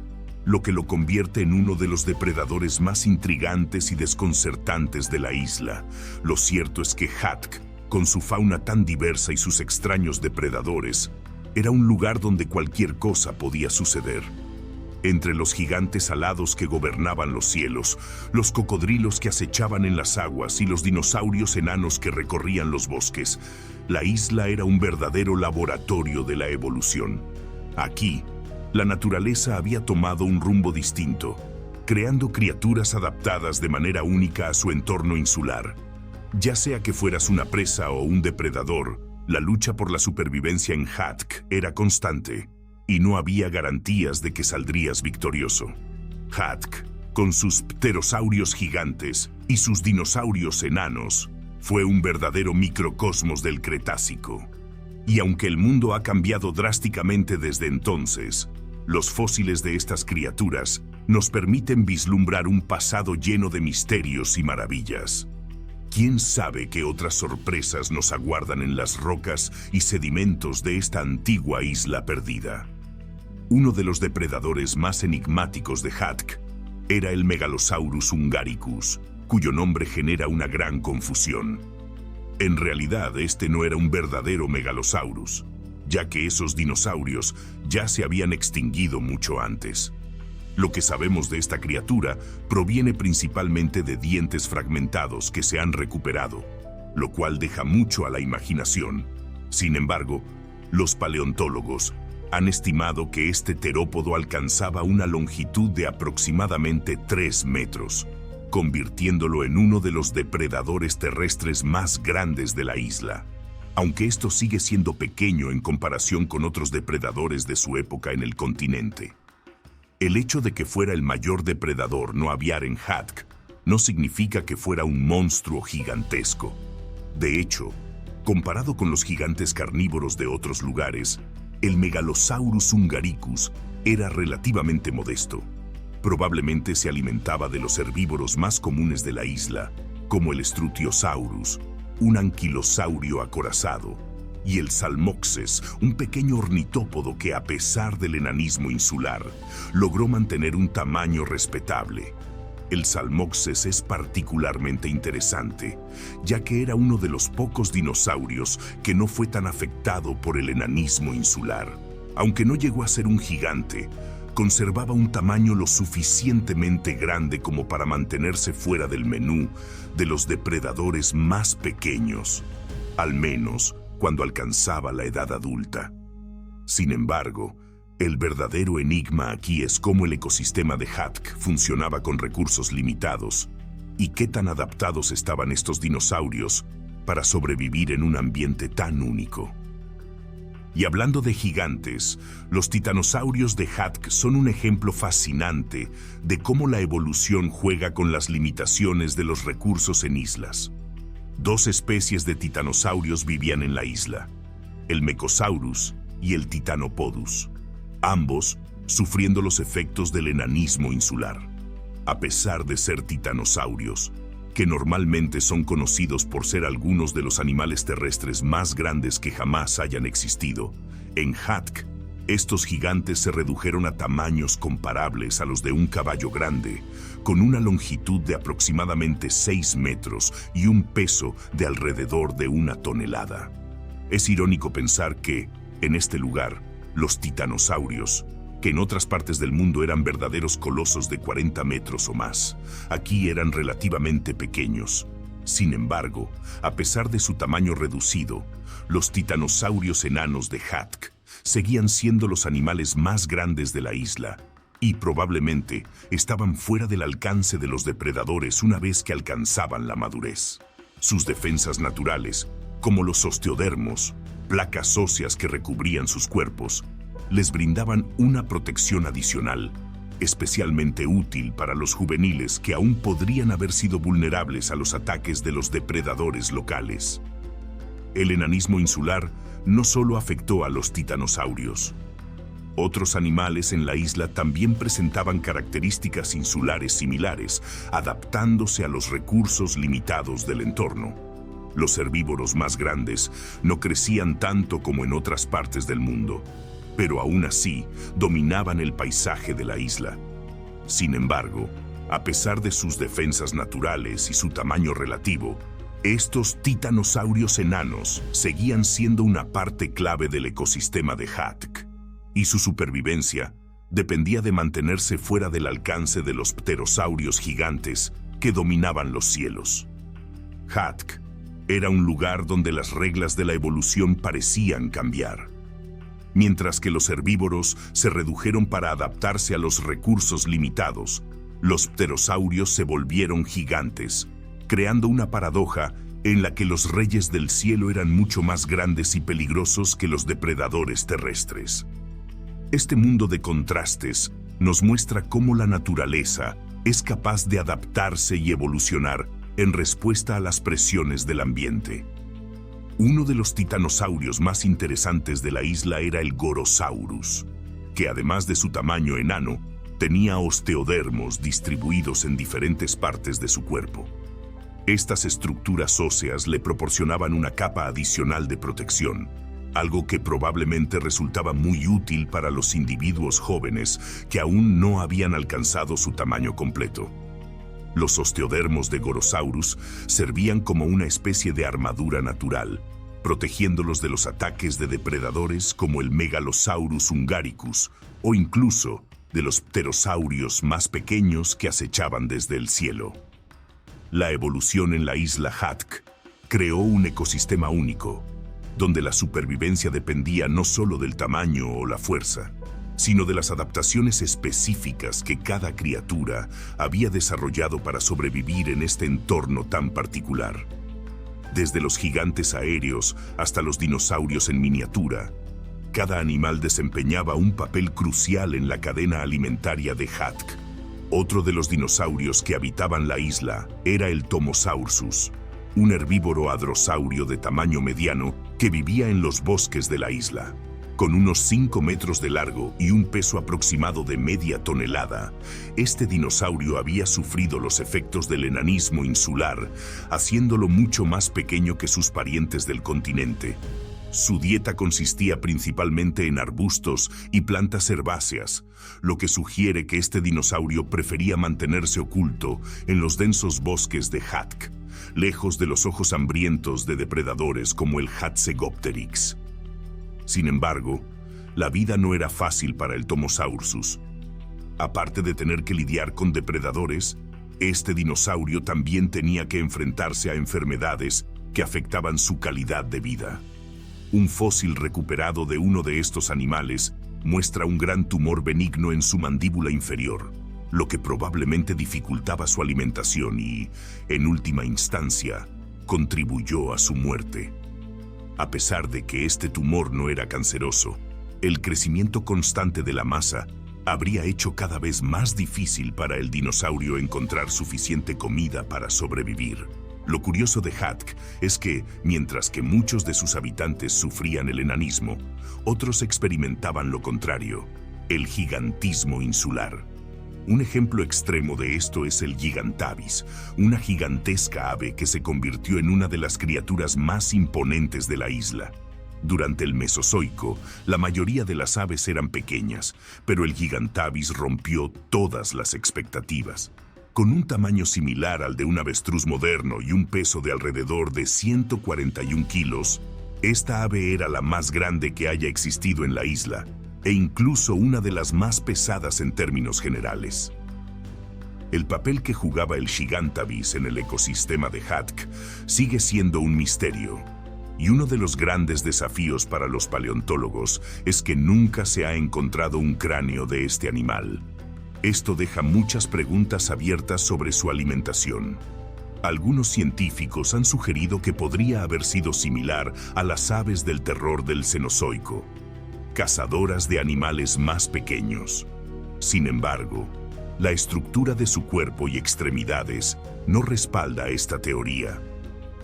Speaker 1: lo que lo convierte en uno de los depredadores más intrigantes y desconcertantes de la isla. Lo cierto es que Hatka, con su fauna tan diversa y sus extraños depredadores, era un lugar donde cualquier cosa podía suceder. Entre los gigantes alados que gobernaban los cielos, los cocodrilos que acechaban en las aguas y los dinosaurios enanos que recorrían los bosques, la isla era un verdadero laboratorio de la evolución. Aquí, la naturaleza había tomado un rumbo distinto, creando criaturas adaptadas de manera única a su entorno insular. Ya sea que fueras una presa o un depredador, la lucha por la supervivencia en Hatka era constante, y no había garantías de que saldrías victorioso. Hatka, con sus pterosaurios gigantes y sus dinosaurios enanos, fue un verdadero microcosmos del Cretácico. Y aunque el mundo ha cambiado drásticamente desde entonces, los fósiles de estas criaturas nos permiten vislumbrar un pasado lleno de misterios y maravillas. ¿Quién sabe qué otras sorpresas nos aguardan en las rocas y sedimentos de esta antigua isla perdida? Uno de los depredadores más enigmáticos de Hatka era el Megalosaurus hungaricus, cuyo nombre genera una gran confusión. En realidad, este no era un verdadero Megalosaurus, ya que esos dinosaurios ya se habían extinguido mucho antes. Lo que sabemos de esta criatura proviene principalmente de dientes fragmentados que se han recuperado, lo cual deja mucho a la imaginación. Sin embargo, los paleontólogos han estimado que este terópodo alcanzaba una longitud de aproximadamente 3 metros, convirtiéndolo en uno de los depredadores terrestres más grandes de la isla. Aunque esto sigue siendo pequeño en comparación con otros depredadores de su época en el continente. El hecho de que fuera el mayor depredador no aviar en Hatka no significa que fuera un monstruo gigantesco. De hecho, comparado con los gigantes carnívoros de otros lugares, el Megalosaurus hungaricus era relativamente modesto. Probablemente se alimentaba de los herbívoros más comunes de la isla, como el Strutiosaurus, un anquilosaurio acorazado, y el Salmoxes, un pequeño ornitópodo que, a pesar del enanismo insular, logró mantener un tamaño respetable. El Salmoxes es particularmente interesante, ya que era uno de los pocos dinosaurios que no fue tan afectado por el enanismo insular. Aunque no llegó a ser un gigante, conservaba un tamaño lo suficientemente grande como para mantenerse fuera del menú de los depredadores más pequeños, al menos cuando alcanzaba la edad adulta. Sin embargo, el verdadero enigma aquí es cómo el ecosistema de Hatka funcionaba con recursos limitados y qué tan adaptados estaban estos dinosaurios para sobrevivir en un ambiente tan único. Y hablando de gigantes, los titanosaurios de Hatka son un ejemplo fascinante de cómo la evolución juega con las limitaciones de los recursos en islas. 2 especies de titanosaurios vivían en la isla, el Mecosaurus y el Titanopodus, ambos sufriendo los efectos del enanismo insular. A pesar de ser titanosaurios, que normalmente son conocidos por ser algunos de los animales terrestres más grandes que jamás hayan existido, en Hatka, estos gigantes se redujeron a tamaños comparables a los de un caballo grande, con una longitud de aproximadamente 6 metros y un peso de alrededor de 1 tonelada. Es irónico pensar que, en este lugar, los titanosaurios, que en otras partes del mundo eran verdaderos colosos de 40 metros o más, aquí eran relativamente pequeños. Sin embargo, a pesar de su tamaño reducido, los titanosaurios enanos de Hatka seguían siendo los animales más grandes de la isla y probablemente estaban fuera del alcance de los depredadores una vez que alcanzaban la madurez. Sus defensas naturales, como los osteodermos, placas óseas que recubrían sus cuerpos, les brindaban una protección adicional, especialmente útil para los juveniles que aún podrían haber sido vulnerables a los ataques de los depredadores locales. El enanismo insular no solo afectó a los titanosaurios. Otros animales en la isla también presentaban características insulares similares, adaptándose a los recursos limitados del entorno. Los herbívoros más grandes no crecían tanto como en otras partes del mundo, pero aún así dominaban el paisaje de la isla. Sin embargo, a pesar de sus defensas naturales y su tamaño relativo, estos titanosaurios enanos seguían siendo una parte clave del ecosistema de Hatka, y su supervivencia dependía de mantenerse fuera del alcance de los pterosaurios gigantes que dominaban los cielos. Hatka era un lugar donde las reglas de la evolución parecían cambiar. Mientras que los herbívoros se redujeron para adaptarse a los recursos limitados, los pterosaurios se volvieron gigantes, creando una paradoja en la que los reyes del cielo eran mucho más grandes y peligrosos que los depredadores terrestres. Este mundo de contrastes nos muestra cómo la naturaleza es capaz de adaptarse y evolucionar en respuesta a las presiones del ambiente. Uno de los titanosaurios más interesantes de la isla era el Gorosaurus, que además de su tamaño enano, tenía osteodermos distribuidos en diferentes partes de su cuerpo. Estas estructuras óseas le proporcionaban una capa adicional de protección, algo que probablemente resultaba muy útil para los individuos jóvenes que aún no habían alcanzado su tamaño completo. Los osteodermos de Gorosaurus servían como una especie de armadura natural, protegiéndolos de los ataques de depredadores como el Megalosaurus hungaricus o incluso de los pterosaurios más pequeños que acechaban desde el cielo. La evolución en la isla Hatka creó un ecosistema único, donde la supervivencia dependía no solo del tamaño o la fuerza, sino de las adaptaciones específicas que cada criatura había desarrollado para sobrevivir en este entorno tan particular. Desde los gigantes aéreos hasta los dinosaurios en miniatura, cada animal desempeñaba un papel crucial en la cadena alimentaria de Hatka. Otro de los dinosaurios que habitaban la isla era el Tomosaurus, un herbívoro hadrosaurio de tamaño mediano que vivía en los bosques de la isla. Con unos 5 metros de largo y un peso aproximado de media tonelada, este dinosaurio había sufrido los efectos del enanismo insular, haciéndolo mucho más pequeño que sus parientes del continente. Su dieta consistía principalmente en arbustos y plantas herbáceas, lo que sugiere que este dinosaurio prefería mantenerse oculto en los densos bosques de Hatka, lejos de los ojos hambrientos de depredadores como el Hatzegopteryx. Sin embargo, la vida no era fácil para el Tomosaurus. Aparte de tener que lidiar con depredadores, este dinosaurio también tenía que enfrentarse a enfermedades que afectaban su calidad de vida. Un fósil recuperado de uno de estos animales muestra un gran tumor benigno en su mandíbula inferior, lo que probablemente dificultaba su alimentación y, en última instancia, contribuyó a su muerte. A pesar de que este tumor no era canceroso, el crecimiento constante de la masa habría hecho cada vez más difícil para el dinosaurio encontrar suficiente comida para sobrevivir. Lo curioso de Hatka es que, mientras que muchos de sus habitantes sufrían el enanismo, otros experimentaban lo contrario, el gigantismo insular. Un ejemplo extremo de esto es el Gigantavis, una gigantesca ave que se convirtió en una de las criaturas más imponentes de la isla. Durante el Mesozoico, la mayoría de las aves eran pequeñas, pero el Gigantavis rompió todas las expectativas. Con un tamaño similar al de un avestruz moderno y un peso de alrededor de 141 kilos, esta ave era la más grande que haya existido en la isla, e incluso una de las más pesadas en términos generales. El papel que jugaba el Gigantavis en el ecosistema de Hatka sigue siendo un misterio, y uno de los grandes desafíos para los paleontólogos es que nunca se ha encontrado un cráneo de este animal. Esto deja muchas preguntas abiertas sobre su alimentación. Algunos científicos han sugerido que podría haber sido similar a las aves del terror del Cenozoico, cazadoras de animales más pequeños. Sin embargo, la estructura de su cuerpo y extremidades no respalda esta teoría.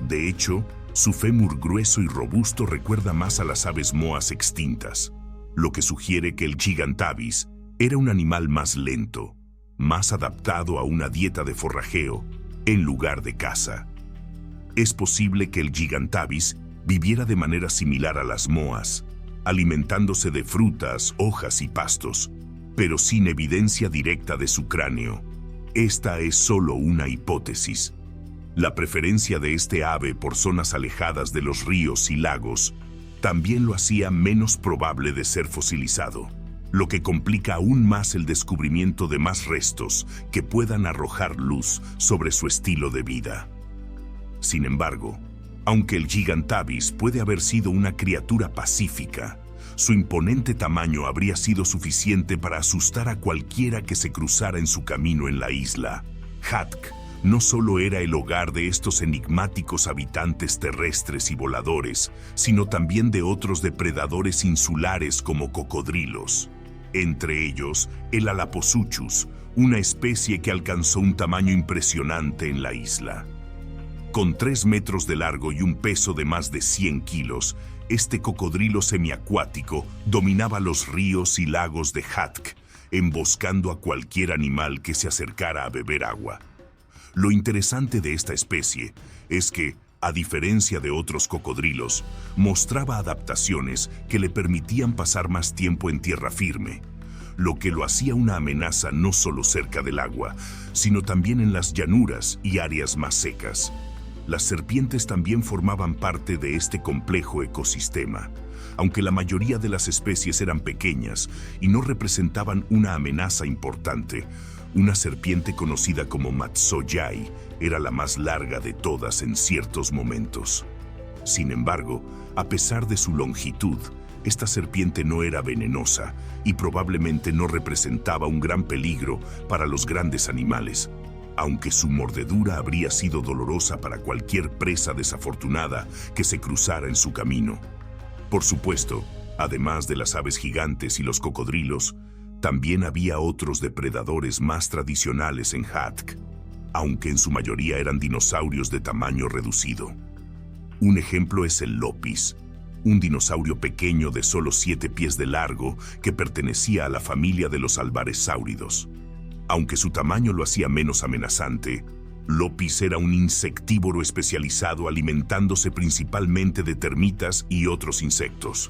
Speaker 1: De hecho, su fémur grueso y robusto recuerda más a las aves moas extintas, lo que sugiere que el Gigantavis era un animal más lento, más adaptado a una dieta de forrajeo en lugar de caza. Es posible que el Gigantavis viviera de manera similar a las moas, alimentándose de frutas, hojas y pastos, pero sin evidencia directa de su cráneo. Esta es solo una hipótesis. La preferencia de este ave por zonas alejadas de los ríos y lagos también lo hacía menos probable de ser fosilizado, lo que complica aún más el descubrimiento de más restos que puedan arrojar luz sobre su estilo de vida. Sin embargo, aunque el Gigantavis puede haber sido una criatura pacífica, su imponente tamaño habría sido suficiente para asustar a cualquiera que se cruzara en su camino en la isla. Hatk no solo era el hogar de estos enigmáticos habitantes terrestres y voladores, sino también de otros depredadores insulares como cocodrilos. Entre ellos, el Alaposuchus, una especie que alcanzó un tamaño impresionante en la isla. Con 3 metros de largo y un peso de más de 100 kilos, este cocodrilo semiacuático dominaba los ríos y lagos de Hatk, emboscando a cualquier animal que se acercara a beber agua. Lo interesante de esta especie es que, a diferencia de otros cocodrilos, mostraba adaptaciones que le permitían pasar más tiempo en tierra firme, lo que lo hacía una amenaza no solo cerca del agua, sino también en las llanuras y áreas más secas. Las serpientes también formaban parte de este complejo ecosistema, aunque la mayoría de las especies eran pequeñas y no representaban una amenaza importante. Una serpiente conocida como Matsoyai era la más larga de todas en ciertos momentos. Sin embargo, a pesar de su longitud, esta serpiente no era venenosa y probablemente no representaba un gran peligro para los grandes animales, aunque su mordedura habría sido dolorosa para cualquier presa desafortunada que se cruzara en su camino. Por supuesto, además de las aves gigantes y los cocodrilos, también había otros depredadores más tradicionales en Hatk, aunque en su mayoría eran dinosaurios de tamaño reducido. Un ejemplo es el Lopis, un dinosaurio pequeño de solo 7 pies de largo que pertenecía a la familia de los alvarezsáuridos. Aunque su tamaño lo hacía menos amenazante, Lopis era un insectívoro especializado alimentándose principalmente de termitas y otros insectos.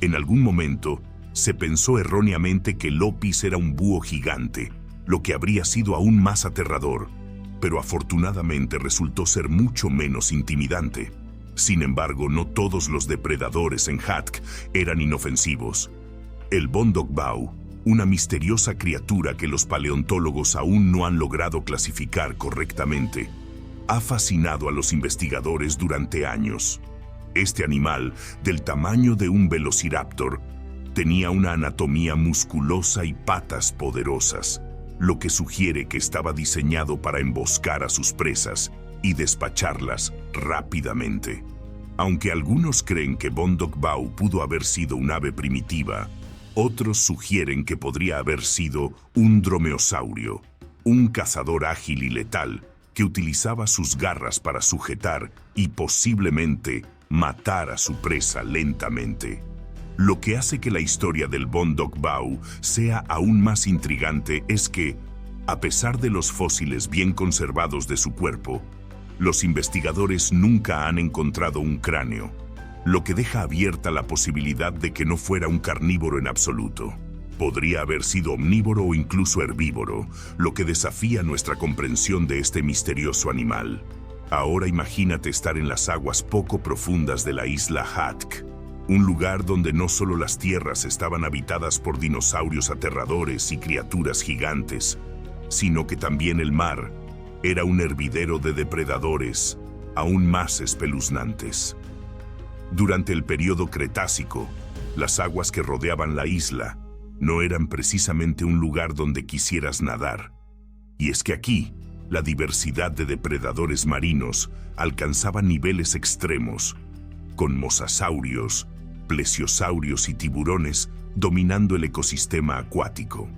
Speaker 1: En algún momento, se pensó erróneamente que Lopis era un búho gigante, lo que habría sido aún más aterrador, pero afortunadamente resultó ser mucho menos intimidante. Sin embargo, no todos los depredadores en Hatk eran inofensivos. El Bondogbao, una misteriosa criatura que los paleontólogos aún no han logrado clasificar correctamente, ha fascinado a los investigadores durante años. Este animal, del tamaño de un velociraptor, tenía una anatomía musculosa y patas poderosas, lo que sugiere que estaba diseñado para emboscar a sus presas y despacharlas rápidamente. Aunque algunos creen que Bondogbao pudo haber sido un ave primitiva, otros sugieren que podría haber sido un dromeosaurio, un cazador ágil y letal que utilizaba sus garras para sujetar y posiblemente matar a su presa lentamente. Lo que hace que la historia del Bondogbao sea aún más intrigante es que, a pesar de los fósiles bien conservados de su cuerpo, los investigadores nunca han encontrado un cráneo, lo que deja abierta la posibilidad de que no fuera un carnívoro en absoluto. Podría haber sido omnívoro o incluso herbívoro, lo que desafía nuestra comprensión de este misterioso animal. Ahora imagínate estar en las aguas poco profundas de la isla Hatk, un lugar donde no solo las tierras estaban habitadas por dinosaurios aterradores y criaturas gigantes, sino que también el mar era un hervidero de depredadores aún más espeluznantes. Durante el período Cretácico, las aguas que rodeaban la isla no eran precisamente un lugar donde quisieras nadar. Y es que aquí, la diversidad de depredadores marinos alcanzaba niveles extremos, con mosasaurios, plesiosaurios y tiburones dominando el ecosistema acuático.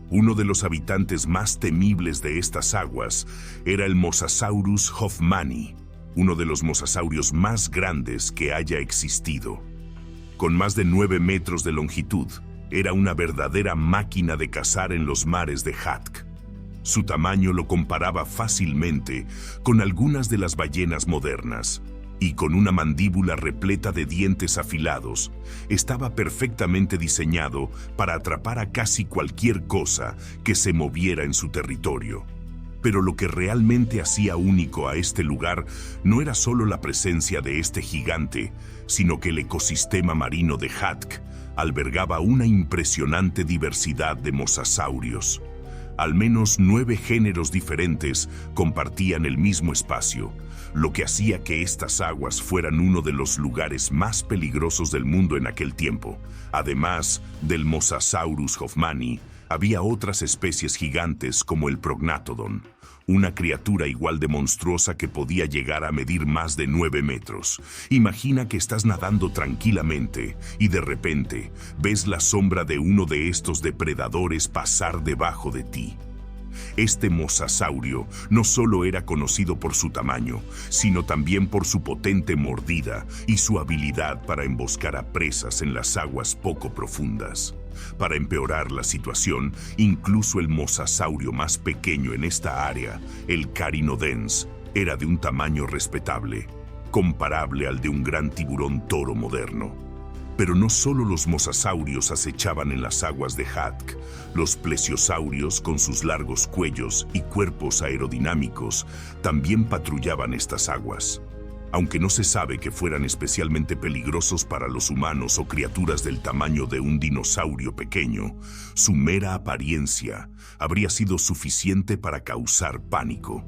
Speaker 1: Uno de los habitantes más temibles de estas aguas era el Mosasaurus hoffmanni, uno de los mosasaurios más grandes que haya existido. Con más de 9 metros de longitud, era una verdadera máquina de cazar en los mares de Hatk. Su tamaño lo comparaba fácilmente con algunas de las ballenas modernas, y con una mandíbula repleta de dientes afilados, estaba perfectamente diseñado para atrapar a casi cualquier cosa que se moviera en su territorio. Pero lo que realmente hacía único a este lugar no era solo la presencia de este gigante, sino que el ecosistema marino de Hatka albergaba una impresionante diversidad de mosasaurios. Al menos 9 géneros diferentes compartían el mismo espacio, lo que hacía que estas aguas fueran uno de los lugares más peligrosos del mundo en aquel tiempo. Además del Mosasaurus hoffmanni, había otras especies gigantes como el Prognathodon, una criatura igual de monstruosa que podía llegar a medir más de 9 metros. Imagina que estás nadando tranquilamente y de repente ves la sombra de uno de estos depredadores pasar debajo de ti. Este mosasaurio no solo era conocido por su tamaño, sino también por su potente mordida y su habilidad para emboscar a presas en las aguas poco profundas. Para empeorar la situación, incluso el mosasaurio más pequeño en esta área, el Carinodens, era de un tamaño respetable, comparable al de un gran tiburón toro moderno. Pero no solo los mosasaurios acechaban en las aguas de Hatka. Los plesiosaurios, con sus largos cuellos y cuerpos aerodinámicos, también patrullaban estas aguas. Aunque no se sabe que fueran especialmente peligrosos para los humanos o criaturas del tamaño de un dinosaurio pequeño, su mera apariencia habría sido suficiente para causar pánico.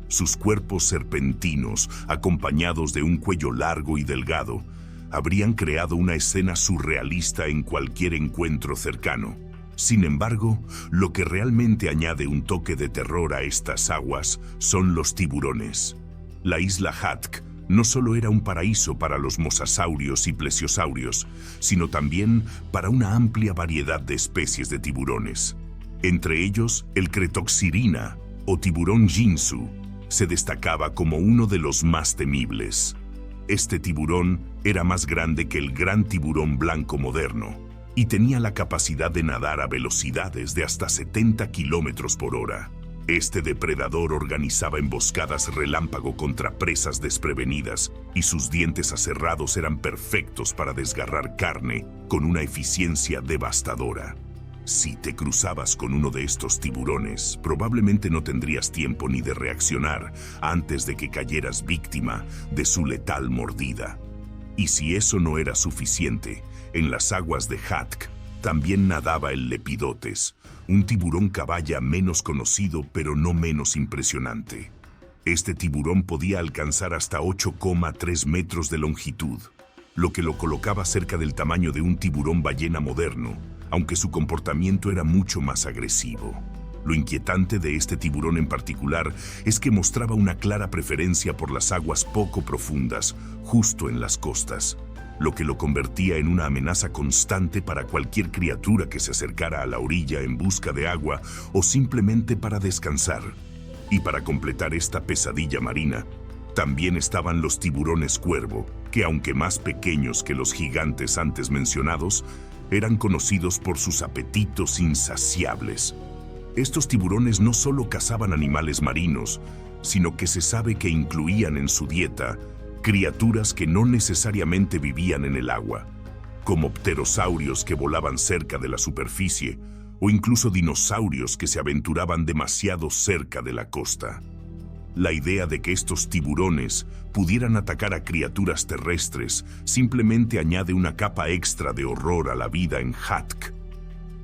Speaker 1: Sus cuerpos serpentinos, acompañados de un cuello largo y delgado, habrían creado una escena surrealista en cualquier encuentro cercano. Sin embargo, lo que realmente añade un toque de terror a estas aguas son los tiburones. La isla Hatka no solo era un paraíso para los mosasaurios y plesiosaurios, sino también para una amplia variedad de especies de tiburones. Entre ellos, el Cretoxyrina, o tiburón Ginsu, se destacaba como uno de los más temibles. Este tiburón era más grande que el gran tiburón blanco moderno y tenía la capacidad de nadar a velocidades de hasta 70 kilómetros por hora. Este depredador organizaba emboscadas relámpago contra presas desprevenidas y sus dientes aserrados eran perfectos para desgarrar carne con una eficiencia devastadora. Si te cruzabas con uno de estos tiburones, probablemente no tendrías tiempo ni de reaccionar antes de que cayeras víctima de su letal mordida. Y si eso no era suficiente, en las aguas de Hatka también nadaba el Lepidotes, un tiburón caballa menos conocido pero no menos impresionante. Este tiburón podía alcanzar hasta 8,3 metros de longitud, lo que lo colocaba cerca del tamaño de un tiburón ballena moderno, aunque su comportamiento era mucho más agresivo. Lo inquietante de este tiburón en particular es que mostraba una clara preferencia por las aguas poco profundas, justo en las costas, lo que lo convertía en una amenaza constante para cualquier criatura que se acercara a la orilla en busca de agua o simplemente para descansar. Y para completar esta pesadilla marina, también estaban los tiburones cuervo, que aunque más pequeños que los gigantes antes mencionados, eran conocidos por sus apetitos insaciables. Estos tiburones no solo cazaban animales marinos, sino que se sabe que incluían en su dieta criaturas que no necesariamente vivían en el agua, como pterosaurios que volaban cerca de la superficie o incluso dinosaurios que se aventuraban demasiado cerca de la costa. La idea de que estos tiburones pudieran atacar a criaturas terrestres simplemente añade una capa extra de horror a la vida en Hatka.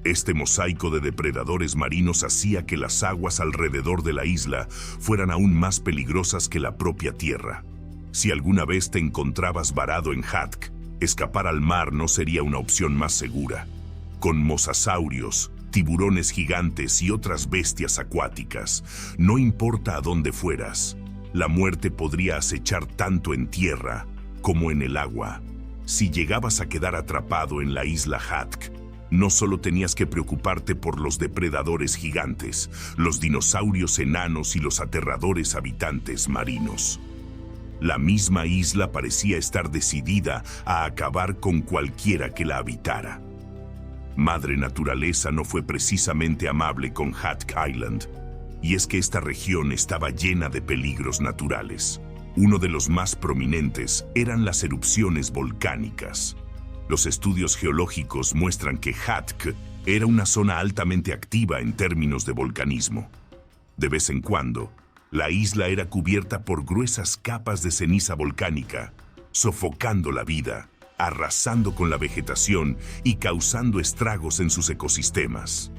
Speaker 1: Este mosaico de depredadores marinos hacía que las aguas alrededor de la isla fueran aún más peligrosas que la propia tierra. Si alguna vez te encontrabas varado en Hatka, escapar al mar no sería una opción más segura. Con mosasaurios, tiburones gigantes y otras bestias acuáticas, no importa a dónde fueras, la muerte podría acechar tanto en tierra como en el agua. Si llegabas a quedar atrapado en la isla Hatka, no solo tenías que preocuparte por los depredadores gigantes, los dinosaurios enanos y los aterradores habitantes marinos. La misma isla parecía estar decidida a acabar con cualquiera que la habitara. Madre Naturaleza no fue precisamente amable con Hatka Island. Y es que esta región estaba llena de peligros naturales. Uno de los más prominentes eran las erupciones volcánicas. Los estudios geológicos muestran que Hatk era una zona altamente activa en términos de volcanismo. De vez en cuando, la isla era cubierta por gruesas capas de ceniza volcánica, sofocando la vida, arrasando con la vegetación y causando estragos en sus ecosistemas.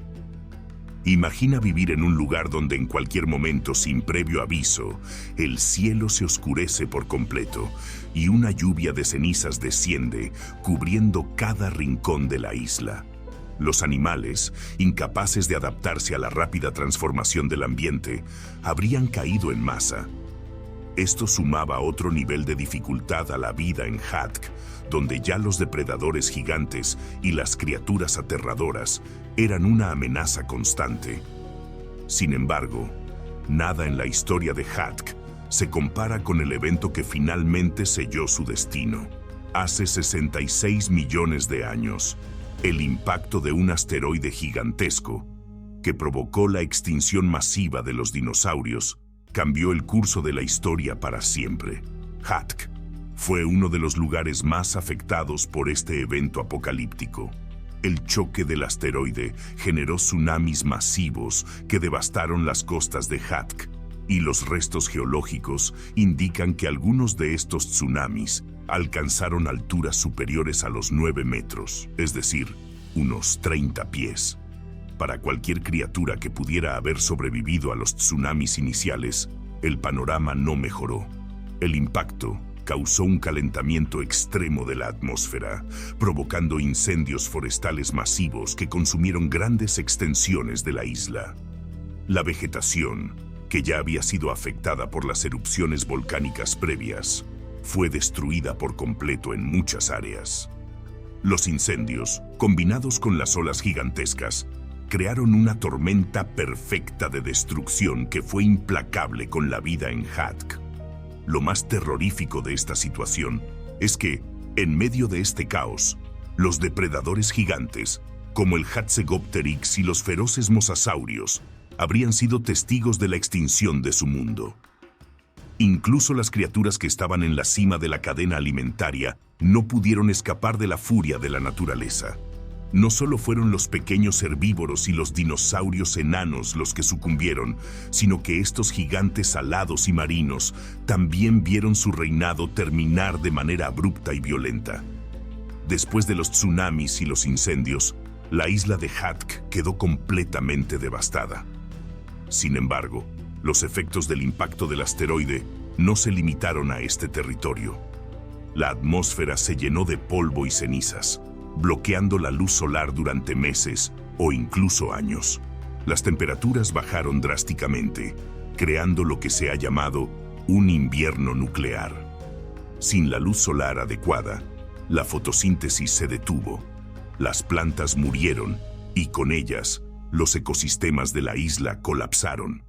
Speaker 1: Imagina vivir en un lugar donde en cualquier momento, sin previo aviso, el cielo se oscurece por completo y una lluvia de cenizas desciende, cubriendo cada rincón de la isla. Los animales, incapaces de adaptarse a la rápida transformación del ambiente, habrían caído en masa. Esto sumaba otro nivel de dificultad a la vida en Hatk, donde ya los depredadores gigantes y las criaturas aterradoras eran una amenaza constante. Sin embargo, nada en la historia de Hatk se compara con el evento que finalmente selló su destino. Hace 66 millones de años, el impacto de un asteroide gigantesco que provocó la extinción masiva de los dinosaurios cambió el curso de la historia para siempre. Hatk fue uno de los lugares más afectados por este evento apocalíptico. El choque del asteroide generó tsunamis masivos que devastaron las costas de Hatk, y los restos geológicos indican que algunos de estos tsunamis alcanzaron alturas superiores a los 9 metros, es decir, unos 30 pies. Para cualquier criatura que pudiera haber sobrevivido a los tsunamis iniciales, el panorama no mejoró. El impacto causó un calentamiento extremo de la atmósfera, provocando incendios forestales masivos que consumieron grandes extensiones de la isla. La vegetación, que ya había sido afectada por las erupciones volcánicas previas, fue destruida por completo en muchas áreas. Los incendios, combinados con las olas gigantescas, crearon una tormenta perfecta de destrucción que fue implacable con la vida en Hatk. Lo más terrorífico de esta situación es que, en medio de este caos, los depredadores gigantes, como el Hatzegopteryx y los feroces mosasaurios, habrían sido testigos de la extinción de su mundo. Incluso las criaturas que estaban en la cima de la cadena alimentaria no pudieron escapar de la furia de la naturaleza. No solo fueron los pequeños herbívoros y los dinosaurios enanos los que sucumbieron, sino que estos gigantes alados y marinos también vieron su reinado terminar de manera abrupta y violenta. Después de los tsunamis y los incendios, la isla de Hatk quedó completamente devastada. Sin embargo, los efectos del impacto del asteroide no se limitaron a este territorio. La atmósfera se llenó de polvo y cenizas, bloqueando la luz solar durante meses o incluso años. Las temperaturas bajaron drásticamente, creando lo que se ha llamado un invierno nuclear. Sin la luz solar adecuada, la fotosíntesis se detuvo, las plantas murieron y con ellas, los ecosistemas de la isla colapsaron.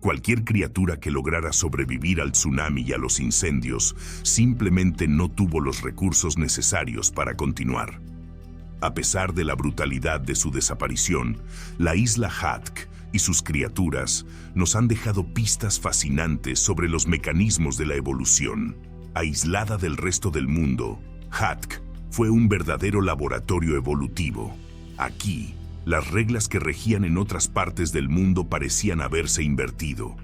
Speaker 1: Cualquier criatura que lograra sobrevivir al tsunami y a los incendios simplemente no tuvo los recursos necesarios para continuar. A pesar de la brutalidad de su desaparición, la isla Hatk y sus criaturas nos han dejado pistas fascinantes sobre los mecanismos de la evolución. Aislada del resto del mundo, Hatk fue un verdadero laboratorio evolutivo. Aquí, las reglas que regían en otras partes del mundo parecían haberse invertido.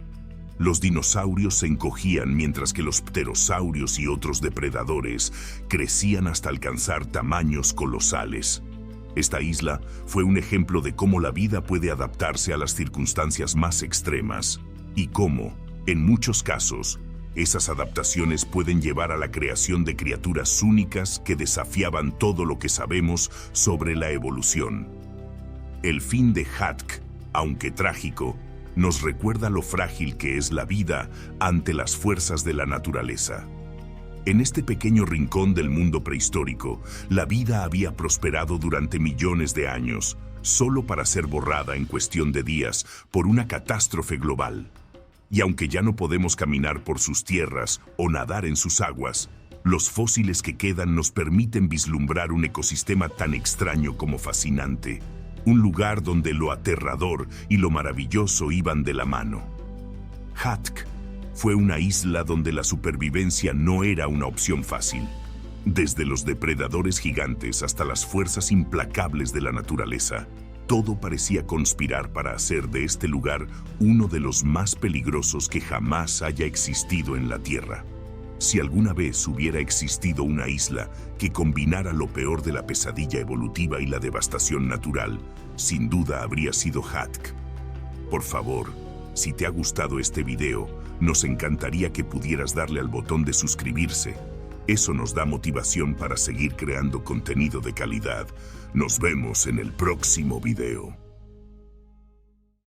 Speaker 1: Los dinosaurios se encogían mientras que los pterosaurios y otros depredadores crecían hasta alcanzar tamaños colosales. Esta isla fue un ejemplo de cómo la vida puede adaptarse a las circunstancias más extremas y cómo, en muchos casos, esas adaptaciones pueden llevar a la creación de criaturas únicas que desafiaban todo lo que sabemos sobre la evolución. El fin de Hatk, aunque trágico, nos recuerda lo frágil que es la vida ante las fuerzas de la naturaleza. En este pequeño rincón del mundo prehistórico, la vida había prosperado durante millones de años, solo para ser borrada en cuestión de días por una catástrofe global. Y aunque ya no podemos caminar por sus tierras o nadar en sus aguas, los fósiles que quedan nos permiten vislumbrar un ecosistema tan extraño como fascinante. un lugar donde lo aterrador y lo maravilloso iban de la mano. Hatk fue una isla donde la supervivencia no era una opción fácil. Desde los depredadores gigantes hasta las fuerzas implacables de la naturaleza, todo parecía conspirar para hacer de este lugar uno de los más peligrosos que jamás haya existido en la Tierra. Si alguna vez hubiera existido una isla que combinara lo peor de la pesadilla evolutiva y la devastación natural, sin duda habría sido Hatk. Por favor, si te ha gustado este video, nos encantaría que pudieras darle al botón de suscribirse. Eso nos da motivación para seguir creando contenido de calidad. Nos vemos en el próximo video.